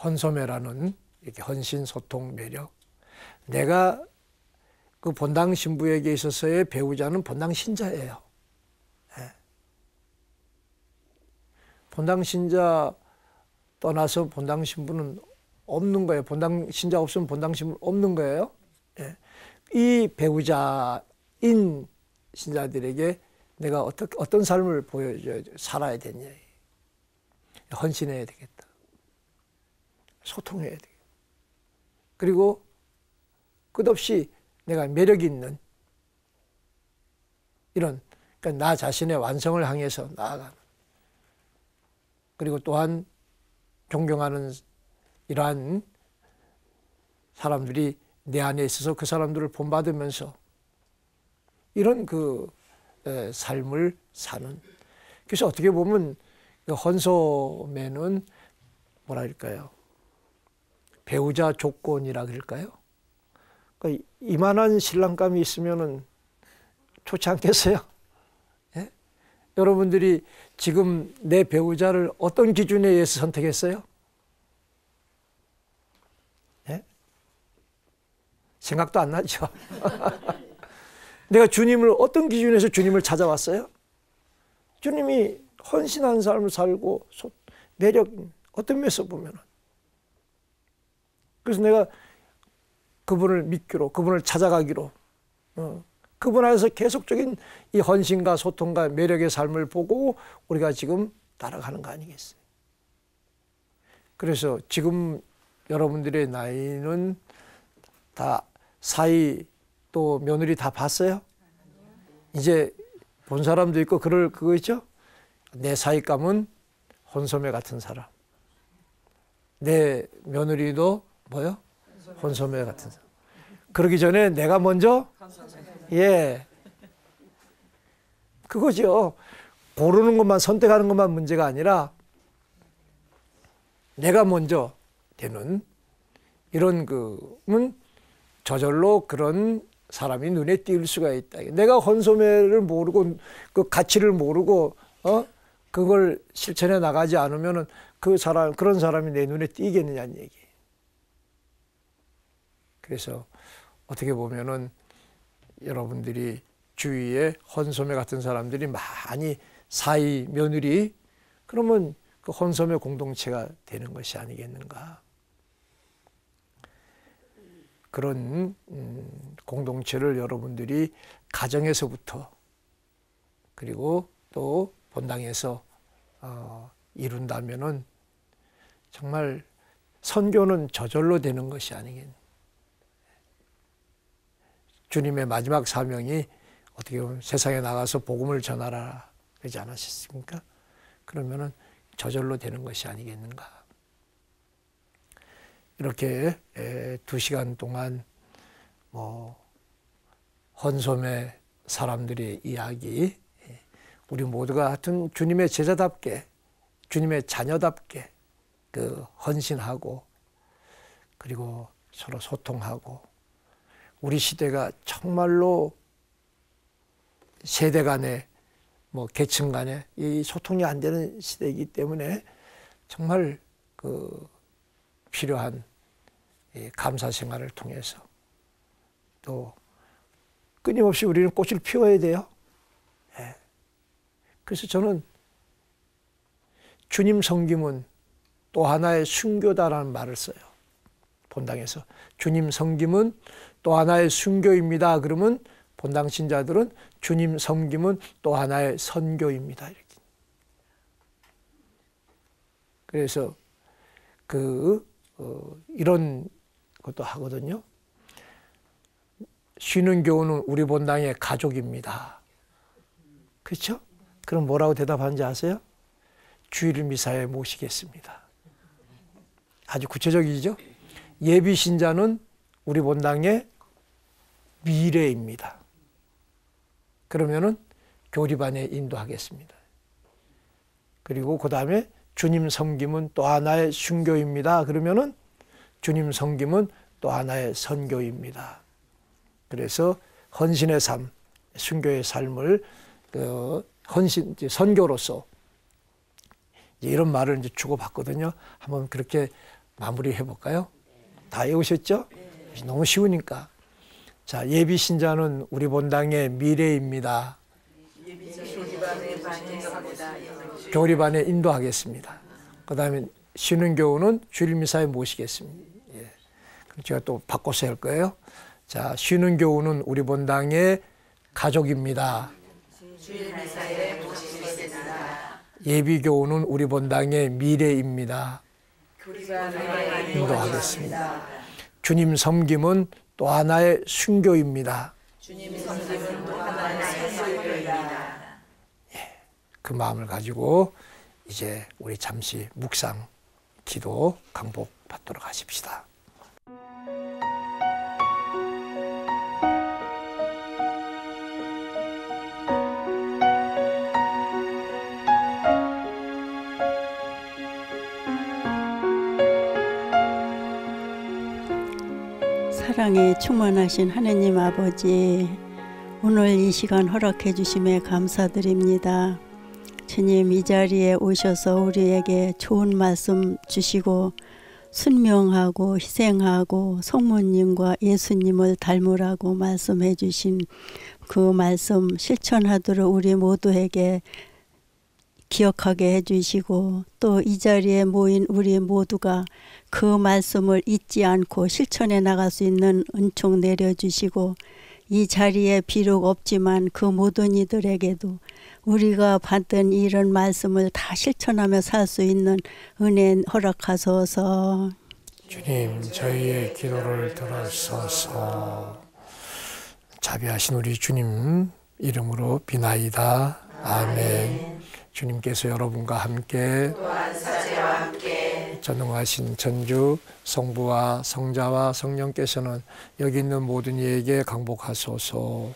헌소매라는 이렇게 헌신, 소통, 매력. 내가 그 본당 신부에게 있어서의 배우자는 본당 신자예요. 네. 본당 신자 떠나서 본당 신부는 없는 거예요. 본당 신자 없으면 본당 신부 없는 거예요. 네. 이 배우자인 신자들에게 내가 어떤 삶을 보여줘야 살아야 되냐. 헌신해야 되겠다. 소통해야 되겠다. 그리고 끝없이 내가 매력 있는 이런, 그러니까 나 자신의 완성을 향해서 나아가는, 그리고 또한 존경하는 이러한 사람들이 내 안에 있어서 그 사람들을 본받으면서 이런 그 삶을 사는. 그래서 어떻게 보면 헌소매는 뭐라 할까요? 배우자 조건이라 그럴까요? 그러니까 이만한 신랑감이 있으면은 좋지 않겠어요? 예? 여러분들이 지금 내 배우자를 어떤 기준에 의해서 선택했어요? 예? 생각도 안 나죠? 내가 주님을 어떤 기준에서 주님을 찾아왔어요? 주님이 헌신한 삶을 살고 매력 어떤 면에서 보면은, 그래서 내가 그분을 믿기로, 그분을 찾아가기로, 그분 안에서 계속적인 이 헌신과 소통과 매력의 삶을 보고 우리가 지금 따라가는 거 아니겠어요? 그래서 지금 여러분들의 나이는 다 사이 또 며느리 다 봤어요? 이제 본 사람도 있고 그거 있죠? 내 사이감은 혼소매 같은 사람. 내 며느리도 뭐요? 혼소매 같은 사람. 그러기 전에 내가 먼저, 예, 그거죠. 고르는 것만, 선택하는 것만 문제가 아니라 내가 먼저 되는 이런 그는 저절로 그런 사람이 눈에 띌 수가 있다. 내가 헌소매를 모르고 그 가치를 모르고 그걸 실천해 나가지 않으면은 그런 사람이 내 눈에 띄겠느냐는 얘기예요. 그래서 어떻게 보면은 여러분들이 주위에 헌소매 같은 사람들이 많이 사이 며느리, 그러면 그 헌소매 공동체가 되는 것이 아니겠는가. 그런 공동체를 여러분들이 가정에서부터 그리고 또 본당에서 이룬다면은 정말 선교는 저절로 되는 것이 아니겠. 주님의 마지막 사명이 어떻게 보면 세상에 나가서 복음을 전하라 그러지 않으셨습니까? 그러면은 저절로 되는 것이 아니겠는가. 이렇게 2시간 동안 헌소매 사람들의 이야기, 우리 모두가 하여튼 주님의 제자답게, 주님의 자녀답게 그 헌신하고 그리고 서로 소통하고, 우리 시대가 정말로 세대 간에 계층 간에 이 소통이 안 되는 시대이기 때문에 정말 그 필요한 이 감사 생활을 통해서 또 끊임없이 우리는 꽃을 피워야 돼요. 예. 그래서 저는 주님 섬김은 또 하나의 순교다라는 말을 써요. 본당에서. 주님 섬김은 또 하나의 순교입니다. 그러면 본당 신자들은 주님 섬김은 또 하나의 선교입니다. 이렇게. 그래서 이런 것도 하거든요. 쉬는 교우는 우리 본당의 가족입니다. 그렇죠? 그럼 뭐라고 대답하는지 아세요? 주일 미사에 모시겠습니다. 아주 구체적이죠? 예비 신자는 우리 본당의 미래입니다. 그러면은 교리반에 인도하겠습니다. 그리고 그 다음에 주님 섬김은 또 하나의 순교입니다. 그러면은 주님 섬김은 또 하나의 선교입니다. 그래서 헌신의 삶, 순교의 삶을 선교로서 이런 말을 이제 주고받거든요. 한번 그렇게 마무리해 볼까요? 다 외우셨죠? 너무 쉬우니까. 자, 예비 신자는 우리 본당의 미래입니다. 교리반에 인도하겠습니다. 그 다음에 쉬는 교우는 주일 미사에 모시겠습니다. 예. 그럼 제가 또 바꿔서 할 거예요. 자, 쉬는 교우는 우리 본당의 가족입니다. 주일 미사에 모시겠습니다. 예비 교우는 우리 본당의 미래입니다. 교리반에 인도하겠습니다. 주님 섬김은 또 하나의 순교입니다. 주님 섬김은 또 하나의 선교입니다. 그 마음을 가지고 이제 우리 잠시 묵상, 기도, 강복 받도록 하십시다. 사랑에 충만하신 하느님 아버지, 오늘 이 시간 허락해 주심에 감사드립니다. 주님, 이 자리에 오셔서 우리에게 좋은 말씀 주시고 순명하고 희생하고 성모님과 예수님을 닮으라고 말씀해 주신 그 말씀 실천하도록 우리 모두에게 기억하게 해주시고, 또 이 자리에 모인 우리 모두가 그 말씀을 잊지 않고 실천해 나갈 수 있는 은총 내려주시고, 이 자리에 비록 없지만 그 모든 이들에게도 우리가 받은 이런 말씀을 다 실천하며 살 수 있는 은혜 허락하소서. 주님, 저희의 기도를 들어서서 자비하신 우리 주님 이름으로 비나이다. 아멘. 주님께서 여러분과 함께 또한 사제와 함께 전능하신 천주 성부와 성자와 성령께서는 여기 있는 모든 이에게 강복하소서.